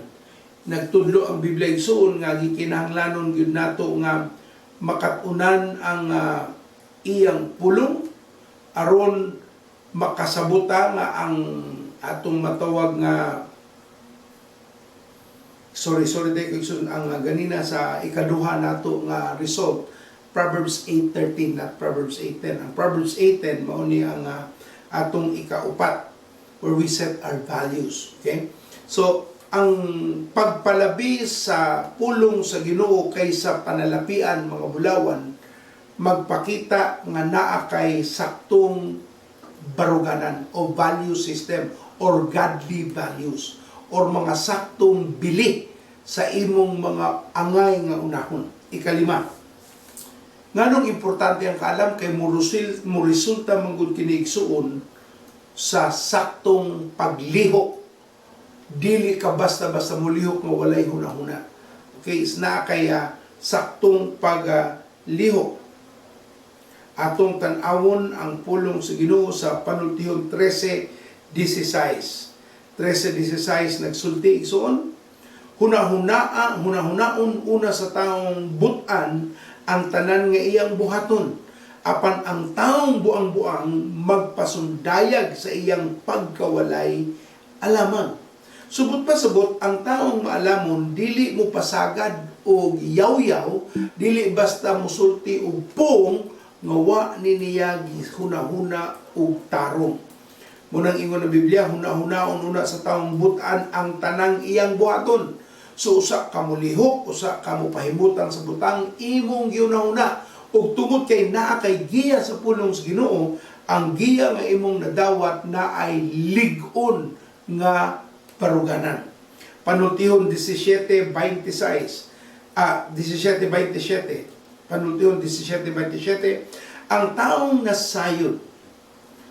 Nagtudlo ang Biblia igsuon nga gikinahanglanon gyud nato nga makatunan ang iyang pulong aron makasabuta nga ang atong matawag nga ang ganina sa ikaduha nato nga result, Proverbs 8:13 not Proverbs 8:10. Ang Proverbs 8:10 mao ni ang atong ikaupat where we set our values. Okay? So ang pagpalabi sa pulong sa Ginoo kaysa panalapian mga bulawan magpakita nga naa kay saktong baruganan o value system or godly values or mga saktong bili sa imong mga angay nga unahon. Ikalima, nganong importante ang kaalam kay mo resulta manggod kini igsuon sa saktong paglihok. Dili ka basta-basta mulihok nga walay hunahuna. Okay, is na kaya saktong paglihok. Atong tan-awon ang pulong sa Ginoo sa panultihon 13:16. 13:16 nagsulti igsoon, hunahunaon una sa taong butan ang tanan nga iyang buhaton, apan ang taong buang-buang magpasundayag sa iyang pagkawalay alamang. Subot pa subot ang taong maalamon dili mo pasagad og yaw-yaw, dili basta musulti og pong nga wa ni niya hunahuna og tarong. Munang ingon ng Biblia, hunahunaon una sa taong butan ang tanang iyang buhaton. So usa ka mo lihok, usa ka mo pahimutan sa butang imong giunahuna. Ug tungod kay naa kay giya sa pulong sa Ginoo, ang giya nga imong nadawat na ay lig-on nga paruganan. Panultihon 17:26. 17:27. Panultihon 17:27. Ang taong nasayod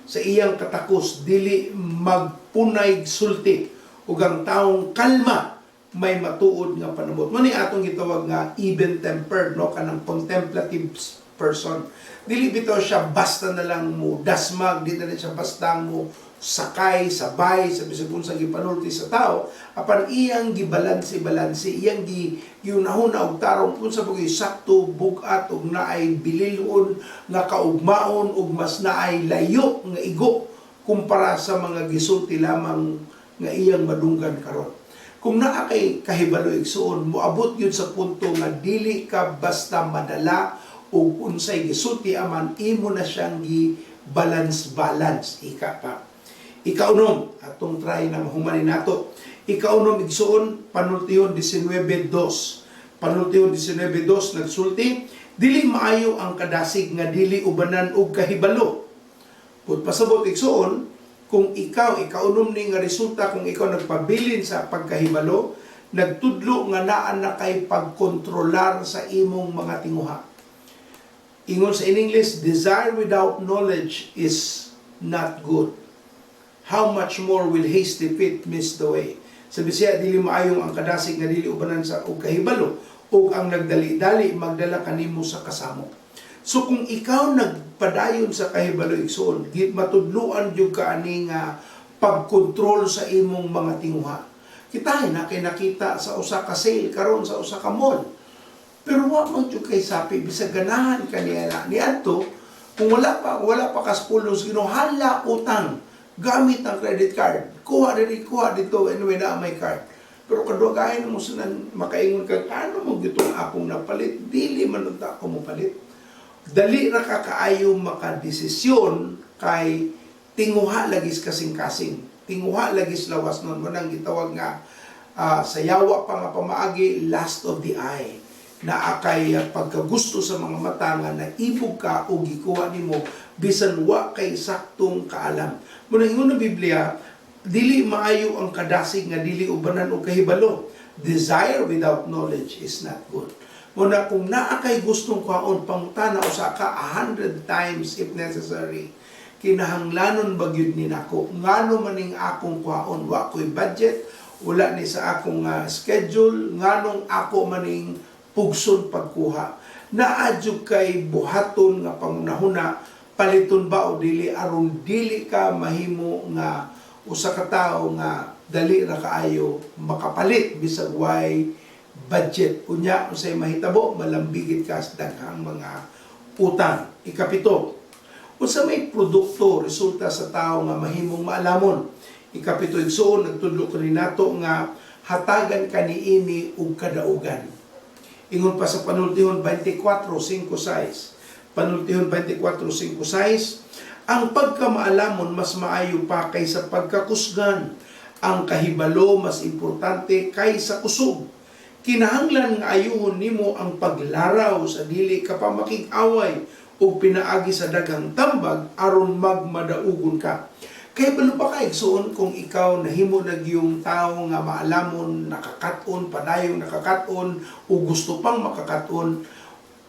sa iyang katakos dili magpunay sulti ug ang taong kalma may matuod nga panamot. Mani atong gitawag nga even-tempered, no, kanang contemplative person. Dili bitaw siya basta na lang mo dasmag, di na rin siya basta mo sakay, sabay, sa bisag unsang gipanulti sa tao, apan iyang gibalansi-balansi, iyang giunahuna og tarong unsa pag sakto bugat ug naay bililon nga kaugmaon ug mas naay layo nga igo kumpara sa mga gisulti lamang nga iyang madunggan karon. Kung naa kay kahibalo igsuon, moabot yun sa punto nga dili ka basta madala ug unsay gisulti aman imo na siyang gi-balance ika pa. Ikaunom, atong try na mahumanin nato. Ikaunom igsuon, panultihon 19:2. Panultihon 19:2 nagsulti, dili maayo ang kadasig nga dili ubanan og kahibalo. Pud pasabot igsuon, kung ikaunom ni nga resulta kung ikaw nagpabilin sa pagkahibalo, nagtudlo nga naa na kay pagkontrolar sa imong mga tinguha. Ingon sa in English, desire without knowledge is not good. How much more will hasty feet miss the way? Sa Bisaya, dili maayong ang kadasig nga dili ubanan sa og kahibalo, ug ang nagdali-dali magdala kanimo sa kasamo. So kung ikaw nagpadayon sa kahibalo igsoon, matudluan jud ka ani nga pagkontrol sa imong mga tinguha. Kita na kay nakita sa usa ka sale karon sa usa ka mall. Pero wa man jud kay sapi bisag ganahan kaniya niadto kung wala pa kas pulos ginuhala utang gamit ang credit card. Kuha dito anyway na may card. Pero kadugay mo sunan makaingon kag ano mo gitong akong napalit dili man unta ako mo palit. Dali ra ka kaayo makadesisyon kay tinguha lagis kasing-kasing. Tinguha lagis lawas nun mo nang gitawag nga sa yawa pa nga pamaagi last of the eye na akay pagkagusto sa mga mata nga naibog ka o gikuha nimo bisan wa kay saktong kaalam. Muna ingon ng Biblia, dili maayo ang kadasig nga dili ubanan o kahibalo. Desire without knowledge is not good. Muna kung naa kay gustong kwaon pangutana usa ka 100 times if necessary, kinahanglanon bagyud ni nako ngano maning akong kwaon, wa ko'y budget, wala ni sa akong schedule, nganong ako maning pugson pagkuha. Naadyo kay buhaton nga pangunahuna, paliton ba o dili aron dili ka mahimo nga usa ka tawo nga dali ra kaayo makapalit bisag way budget. Unya unsay mahitabo malambigit ka sa daghang mga utang. Ikapito, unsa may produkto resulta sa tawo nga mahimong maalamon. Ikapito igsoon nagtudlo kani nato nga hatagan kaniini og kadaugan. Ingon pa sa Panultihon 24:5-6. Panultihon 24:5-6, ang pagkamaalamon mas maayo pa kaysa pagkakusgan. Ang kahibalo mas importante kaysa kusog. Kinahanglan nga ayuhon nimo ang paglaraw sa dili ka pa makig-away o pinaagi sa daghang tambag aron magmadaugon ka. Kaya balo pa ka igsoon kung ikaw nahimo nagyong tao nga maalamon, nakakaton, padayong nakakaton, o gusto pang makakaton,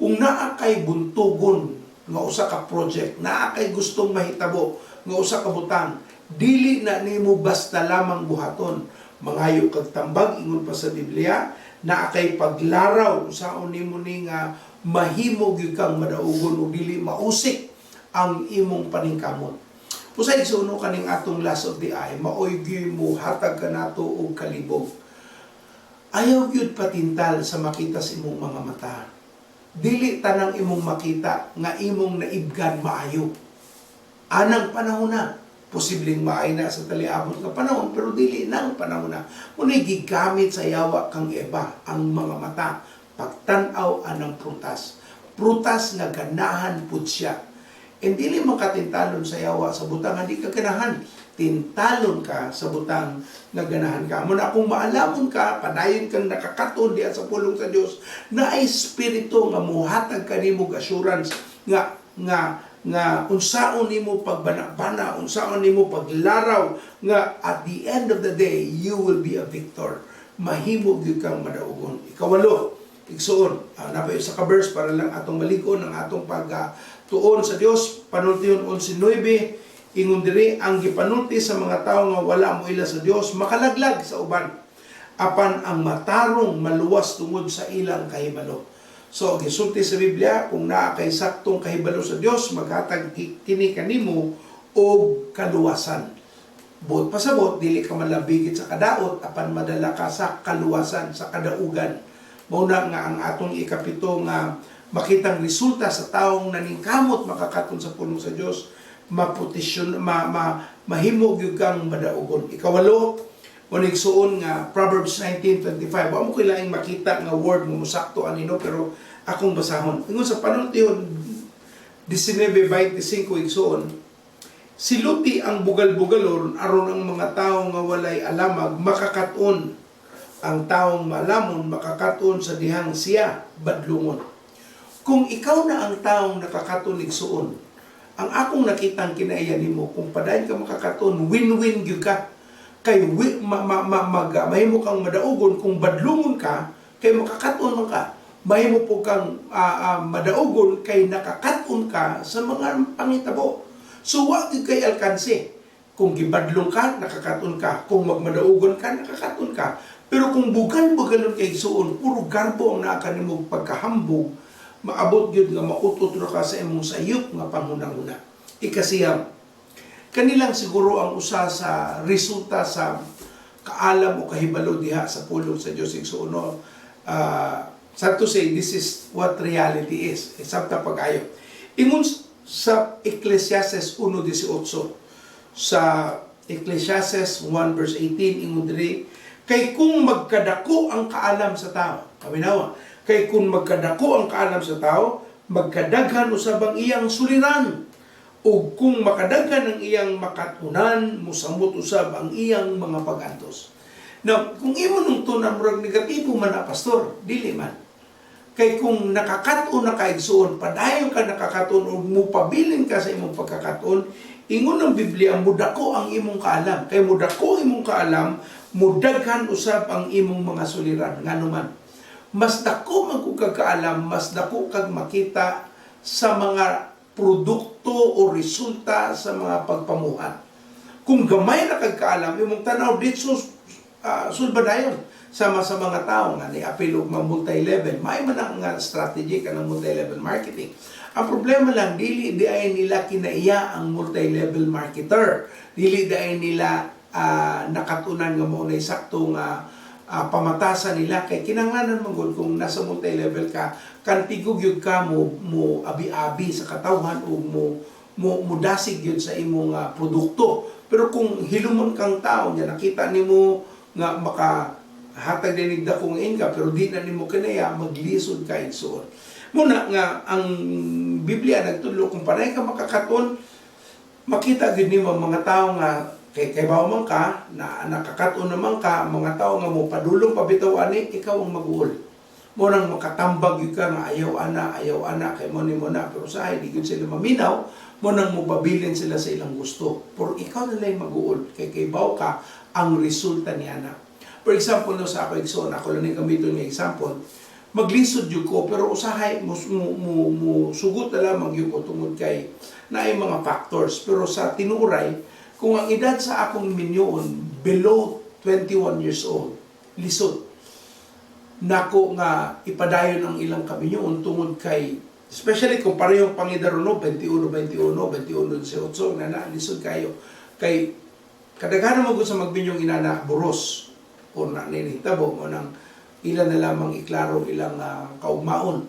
kung naa kay buntugon nga usa ka project, naa kay gustong mahitabo nga usa ka butang, dili na nimo basta lamang buhaton. Mangayo kag tambag, ingon pa sa Biblia, naa kay paglaraw saon nimo ni nga mahimo gyud kang madaugon o dili mausik ang imong paningkamot. Usay suno kaning atong last of the eye, maoy gyud mo hatag kanato og kalibog. Ayaw gyud patintal sa makita sa imong mga mata. Dili tanang imong makita nga imong naibgan maayo. Anang panahon na, posibleng maay na sa taliabot nga panahon, pero dili nang panahon na. Unay gigamit sa yawa kang Eva ang mga mata pagtan-aw anang prutas. Prutas nga ganahan pud siya. And dili makatintalon sa yawa sa butang hindi ka ganahan. Tintalon ka sa butang nga ganahan ka. Muna kung maalamon ka, padayon kang nakakaton diya sa pulong sa Dios, na ay espiritu nga muhatag kanimo assurance nga unsaon nimo pagbana-bana, unsaon nimo paglaraw nga at the end of the day you will be a victor. Mahimo gyud kang madaugon. Ikawalo, igsoon, napayo sa ka-verse para lang atong malig-on ang atong tuon sa Dios. Panultihon 11:9, ingon diri, ang gipanulti sa mga tawo nga wala mo ila sa Dios makalaglag sa uban, apan ang matarong maluwas tungod sa ilang kahibalo. So gisulti sa Biblia, kung naa kay saktong kahibalo sa Dios, maghatag kini kanimo og kaluwasan. Buot pasabot, dili ka malabigit sa kadaot, apan madala ka sa kaluwasan, sa kadaugan. Mauna nga ang atong ikapito nga makitang resulta sa taong naningkamot makakaton sa pulong sa Dios, maputisyon mahimog yung kang madaugon. Ikawalo, unigsuon nga Proverbs 19:25. Wa mo kailangang makita nga word mo musakto anino, pero akong basahon. Ingon sa Panultihon 19:25 igsuon, siluti ang bugal-bugalon aron ang mga tawo nga walay alamag makakaton. Ang taong malamon makakaton sa dihang siya badlungon. Kung ikaw na ang taong nakakaton igsuon, ang akong nakitang kinaiya nimo, kung padayon ka makakaton, win-win gyud ka. kay mahimo kang madaugon kung badlungon ka kay makakaton man ka. Mahimo po kang madaugon kay nakakaton ka sa mga pangitabo. So wa gyud kay alkanse. Kung gibadlong ka, nakakaton ka. Kung magmadaugon ka, nakakaton ka. Pero kung bugal-bugalon kay suon, puro garbo ang naa kanimo pagkahambog, maabot gyud nga mautot ra ka sa imong sayop nga panghunahuna. Ikasiyam, kanilang siguro ang usa sa resulta sa kaalam o kahibalo diha sa pulong sa Dios igsuono. Sad to say, this is what reality is. Sabta pag-ayo. Ingon sa Ecclesiastes 1:18, sa Ecclesiastes 1 verse 18, ingon diri, kay kung magkadako ang kaalam sa tao, paminawa, kay kung magkadako ang kaalam sa tao, magkadaghan usab ang iyang suliran. O kung makadaghan ang iyang makatunan, musamot usab ang iyang mga pag-antos. Now, kung imo nung tunan murag negatibo man na pastor, dili man. Kay kung nakakaton na kaigsuon, padayon ka nakakaton o mupabilin ka sa imong pagkakaton, ingon ng Biblia, mudako ang imong kaalam. Kay mudako imong kaalam, mudaghan usab ang imong mga suliran. Nga naman, mas dako man kung kagkaalam, mas dako kag makita sa mga produkto o resulta sa mga pagpamuhan. Kung gamay na kagkaalam, imong tanaw dito sulbadayon sama sa mga tao nga ni apil og multi-level. May man ang strategy ka ng multi-level marketing. Ang problema lang, dili di ay nila kinaiya ang multi-level marketer. Dili di ay nila nakatunan nga mo na saktong pamatasan nila. Kay kinanglanan manggod kung nasa multi-level ka, kantigog yun ka mo abi-abi sa katawhan o mo dasig yun sa imong produkto. Pero kung hilumon kang tao niya, nakita nimo nga hatag dinig da kung inka pero di na nimo kinaya maglisod ka igsuon. Muna nga ang Biblia nagtudlo kung panay ka makakaton, makita gid nimo mga tao nga kay bawo man ka na nakakaton naman ka, mga tao nga mo padulong pabitaw ani, ikaw ang mag-uol. Mo nang makatambag gyud ka nga ayaw ana kay mo nimo na, pero sa di gyud sila maminaw, mo nang mopabilin sila sa ilang gusto. Por ikaw na lang mag-uol kay bawo ka ang resulta niya na. For example, no, sa ako igsoon, ako lang gamiton ng example, maglisod yun ko, pero usahay, sugot na lamang yun ko tungod kay na ay mga factors. Pero sa tinuray, kung ang edad sa akong minyoon, below 21 years old, lisod, nako nga ipadayon ang ilang kaminyoon tungod kay, especially kung parehong pangidarono, 21, 18, na lisod kayo. Kay, kadaghan mo sa magbinyong inana, buros, o na ninitabo mo nang ilan na lamang iklaro ilang kaugmaon.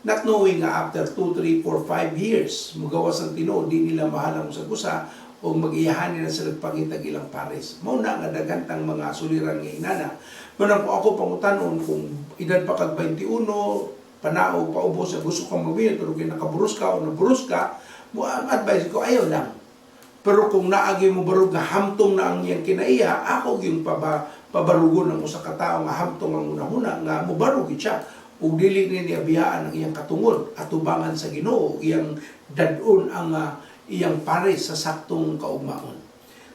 Not knowing nga after 2, 3, 4, 5 years, magawas ang tinuod, di nila mahalang sa gusa o mag-iyahanin na sila pangitag ilang pares. Mauna nga dagantang mga suliran nga inana. Manang po ako pangutanon kung edad pa kag 21, panao, paubos, gusto kang mabiyot, pero kung nakaburus ka o naburus ka, ang advice ko, ayaw lang. Pero kung naagi mo barug nga hamtong na ang iyang kinaiya, ako yung pabarugon ng usa ka tawo nga hamtong ang una-una nga mubarugid siya ug dili niya biyaan ang iyang katungod atubangan sa Ginoo, iyang dadon ang iyang pares sa saktong kaugmaon.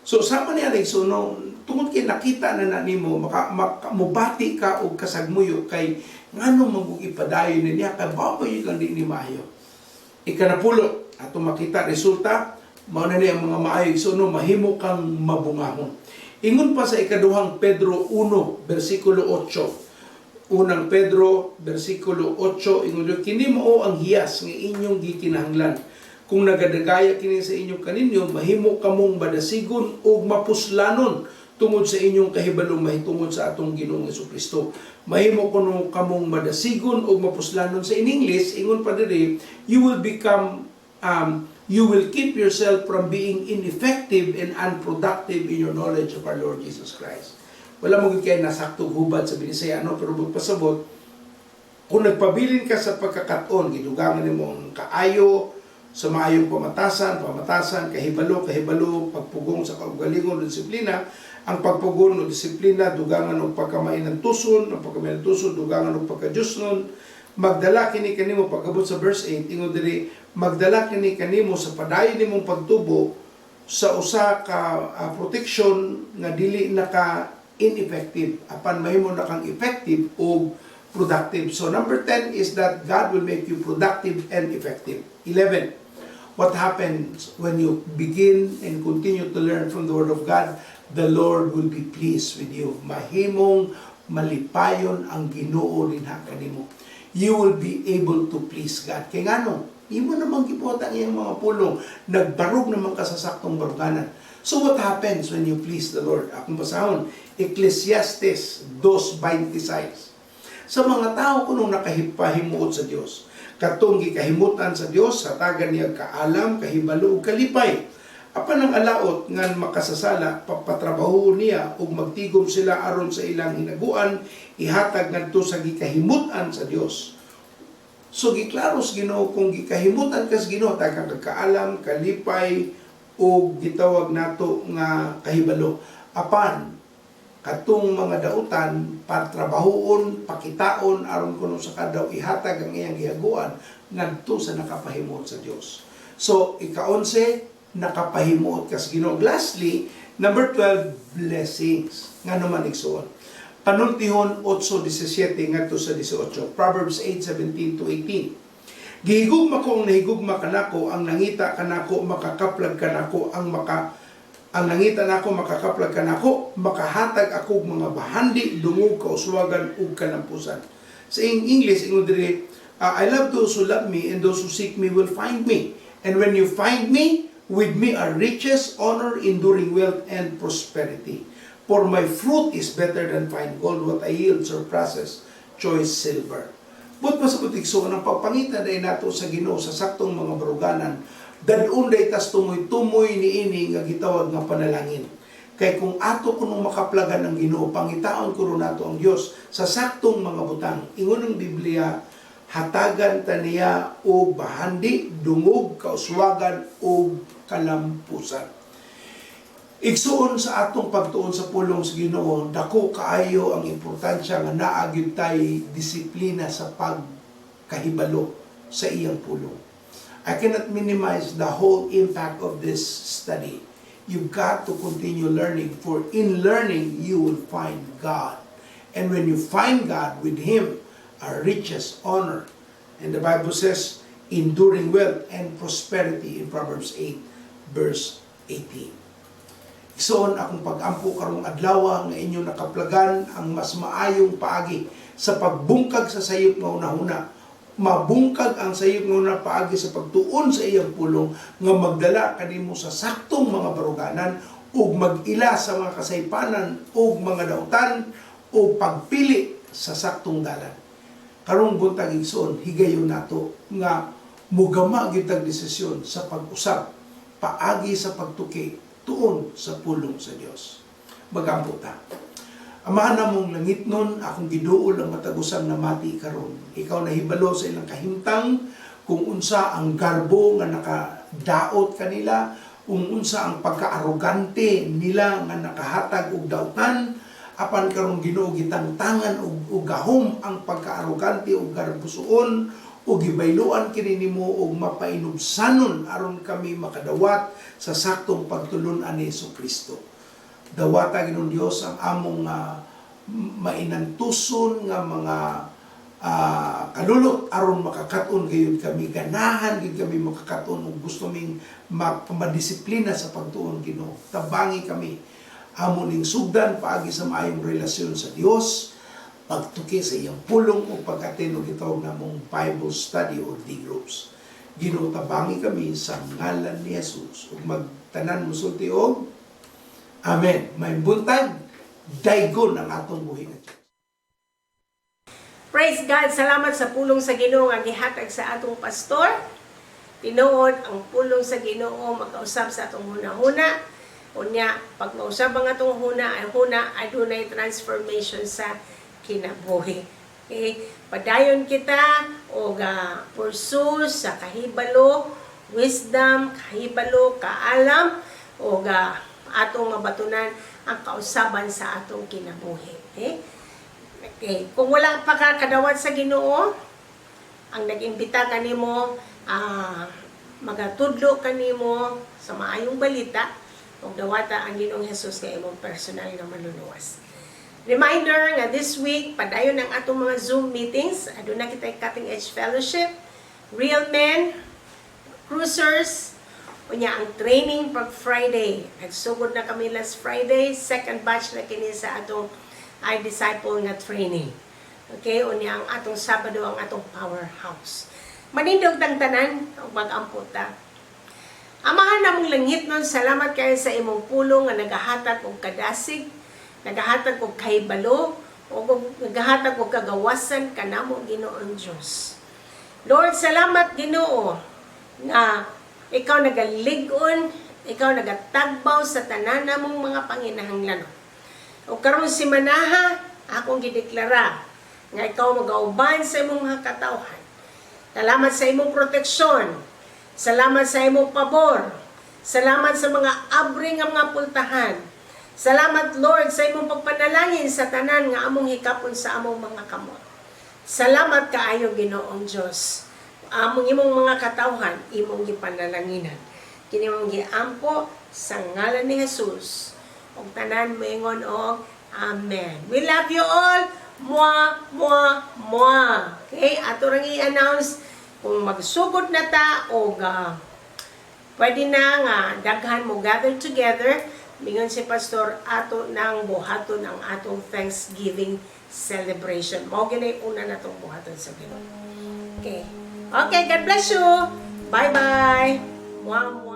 So sama niya igsuno tungod kay nakita na nimo mubati ka og kasagmuyo kay ngano magug ipadayon niya kay baboy kang di ni maayo. Ikanapulo ato makita resulta mao na niya mga maayo igsuno mahimo kang mabungahon. Ingon pa sa ikaduhang Pedro 1 bersikulo 8. Unang Pedro bersikulo 8 ingon kini mao ang hiyas nga inyong gikinahanglan. Kung nagadagaya kini sa inyong kaninyo, mahimo kamong badasigon o mapuslanon tungod sa inyong kahibalong mahitungod sa atong Ginoong Jesucristo. Mahimo kuno kamong madasigon o mapuslanon. Sa in English, ingon pa diri, you will keep yourself from being ineffective and unproductive in your knowledge of our Lord Jesus Christ. Wala mo kaya nasaktong hubad sa Binisaya, pero magpasabot, kung nagpabilin ka sa pagkakaton, gidugangan mo ang kaayo, sa maayong pamatasan, kahibalo, pagpugong sa kaugalingon o disiplina, ang pagpugon o disiplina, dugangan o pagkamain ng tuson, dugangan o pagkadyusnon, magdala kini kanimo pagabot sa verse 8 ingon diri magdala kini kanimo sa padayon nimong pagtubo sa usa ka protection nga dili naka ineffective apan mahimo na kang effective o productive. So number 10 is that God will make you productive and effective. 11, what happens when you begin and continue to learn from the Word of God? The Lord will be pleased with you. Mahimong malipayon ang Ginoo dinha kanimo. You will be able to please God. Kay ngano? Imo namang gibuhat ang iyang mga pulong, nagbarog naman ka sa saktong baruganan. So what happens when you please the Lord? Akong basahon, Ecclesiastes 2:26. Sa mga tao kunong nakahimuot sa Dios, katong gikahimutan sa Dios, hatagan niya kaalam, kahibalo ug kalipay. Apan ang alaot ngan makasasala, papatrabaho niya ug magtigom sila aron sa ilang hinaguan, ihatag ngadto sa gikahimutan sa Dios. So giklaros Ginoo kung gikahimutan kas Ginoo, tagang kaalam, kalipay o gitawag nato nga kahibalo. Apan katong mga dautan patrabahoon, pakitaon aron kuno sa kadaw ihatag ang iyang gihaguan ngadto sa nakapahimuot sa Dios. So ika-11 nakapahimuot kas Ginoo. Lastly, number 12, blessings. Ngano man igsuon? Panuntihon 8:17 ngadto sa 18. Proverbs 8:17-18. Gihigugma ko ang nahigugma kanako, ang nangita kanako makakaplag kanako, ang nangita nako makakaplag kanako, makahatag ako mga bahandi, dungog, kauswagan ug kalampusan. Sa English, ingon diri, I love those who love me, and those who seek me will find me. And when you find me, with me are riches, honor, enduring wealth, and prosperity. For my fruit is better than fine gold, what I yield surpasses choice silver. But pasabot igsoon ang pagpangita day nato sa Ginoo sa saktong mga baruganan, dadun day tas tumoy niini nga gitawag nga panalangin. Kay kung ato kunong makaplagan ng Ginoo, pangitaon kuno nato ang Dios sa saktong mga butang. Ingon ang Biblia, hatagan taniya o bahandi, dungog, kauswagan o kalampusan. Igsuon sa atong pagtuon sa pulong sa Ginoo, dako kaayo ang importansya nga naa gyud tay disiplina sa pagkahibalo sa iyang pulong. I cannot minimize the whole impact of this study. You've got to continue learning, for in learning you will find God. And when you find God, with Him are riches, honor, and the Bible says enduring wealth and prosperity in Proverbs 8:18. Igsoon akong pag-ampo karong adlaw nga inyo nakaplagan ang mas maayong paagi sa pagbungkag sa sayop nga unahuna. Mabungkag ang sayop nga una paagi sa pagtuon sa iyang pulong nga magdala kanimo sa saktong mga baruganan ug mag-ila sa mga kasaypanan ug mga dautan o pagpili sa saktong dalan. Karong buntag igsoon, higayon nato nga mugama gyud tag desisyon sa pag-usab paagi sa pagtuki tuon sa pulong sa Dios. Magampo ta. Amahan na mong langitnon, akong giduol ang matagusan na mati karon. Ikaw nahibalo sa ilang kahimtang kung unsa ang garbo nga nakadaot kanila, kung unsa ang pagkaarogante nila nga nakahatag og dautan, apan karong Ginoo gitangtangan og gahom ang pagkaarogante og garbusuon o gibayloan kini nimo og mapainubsanon aron kami makadawat sa saktong pagtulon ani Jesucristo. Dawata Ginoong Dios ang among mainantuson nga mga kalulot aron makakaton gayud kami, ganahan gid kami makakaton ug gusto ming madisiplina sa pagtuon Ginoo. Tabangi kami amo ning sugdan paagi sa maayong relasyon sa Dios, pagtuki sa iyang pulong o pag-attend o gitawag namong Bible study or D-groups. Ginoo, tabangi kami sa ngalan ni Jesus ug magtanan musulti og amen. May buntag, daygon ang atong buhi. Praise God! Salamat sa pulong sa Ginoo nga gihatag sa atong pastor. Tinuod ang pulong sa Ginoo makausab sa atong hunahuna. Unya, pag mausab ang atong huna adunay transformation sa kinabuhi. Okay? Padayon kita og pursue sa kahibalo, wisdom, kahibalo, kaalam og atong mabatunan ang kausaban sa atong kinabuhi. Okay? Okay. Kung wala pa ka kadawat sa Ginoo, ang nag-imbita kanimo magatudlo kanimo sa maayong balita ug dawata ang Ginoong Hesus nga imong personal nga manlulowas. Reminder nga this week padayon ang atong mga Zoom meetings. Aduna kitay Cutting Edge Fellowship, Real Men, Cruisers, unya ang training pag Friday. Nagsugod na kami last Friday, second batch na kini sa atong I Disciple nga training. Okay, unya ang atong Sabado ang atong powerhouse. Manindog tang tanan ug mag-amputa. Amahan namong langit nun, salamat kayo sa imong pulong nga nagahatag og kadasig, nagahatag og kahibalo, o nagahatag og kagawasan kanamo Ginoong Dios. Lord, salamat Ginoo na ikaw nagalig-on, ikaw nagatagbaw sa tanan namong mga panginahanglan. O karon si manaha, akong gideklara nga ikaw magauban sa imong mga katawhan. Salamat sa imong proteksyon. Salamat sa imong pabor. Salamat sa mga abri nga mga pultahan. Salamat Lord sa imong pagpanalangin sa tanan nga among hikapon sa among mga kamot. Salamat kaayo Ginoong Dios. Among imong mga katawhan imong gipanalanginan. Kini mong giampo sa ngalan ni Jesus. Og tanan moingon og amen. We love you all. Mwah, mwah, mwah. Okay, ato rang i-announce kung magsugod na ta o pwede na nga daghan mo gather together, mingon si Pastor ato nang buhaton ang atong Thanksgiving celebration. Mao ginay una natong buhaton sa Ginoo. Okay. Okay, God bless you. Bye-bye. Mwah, mwah.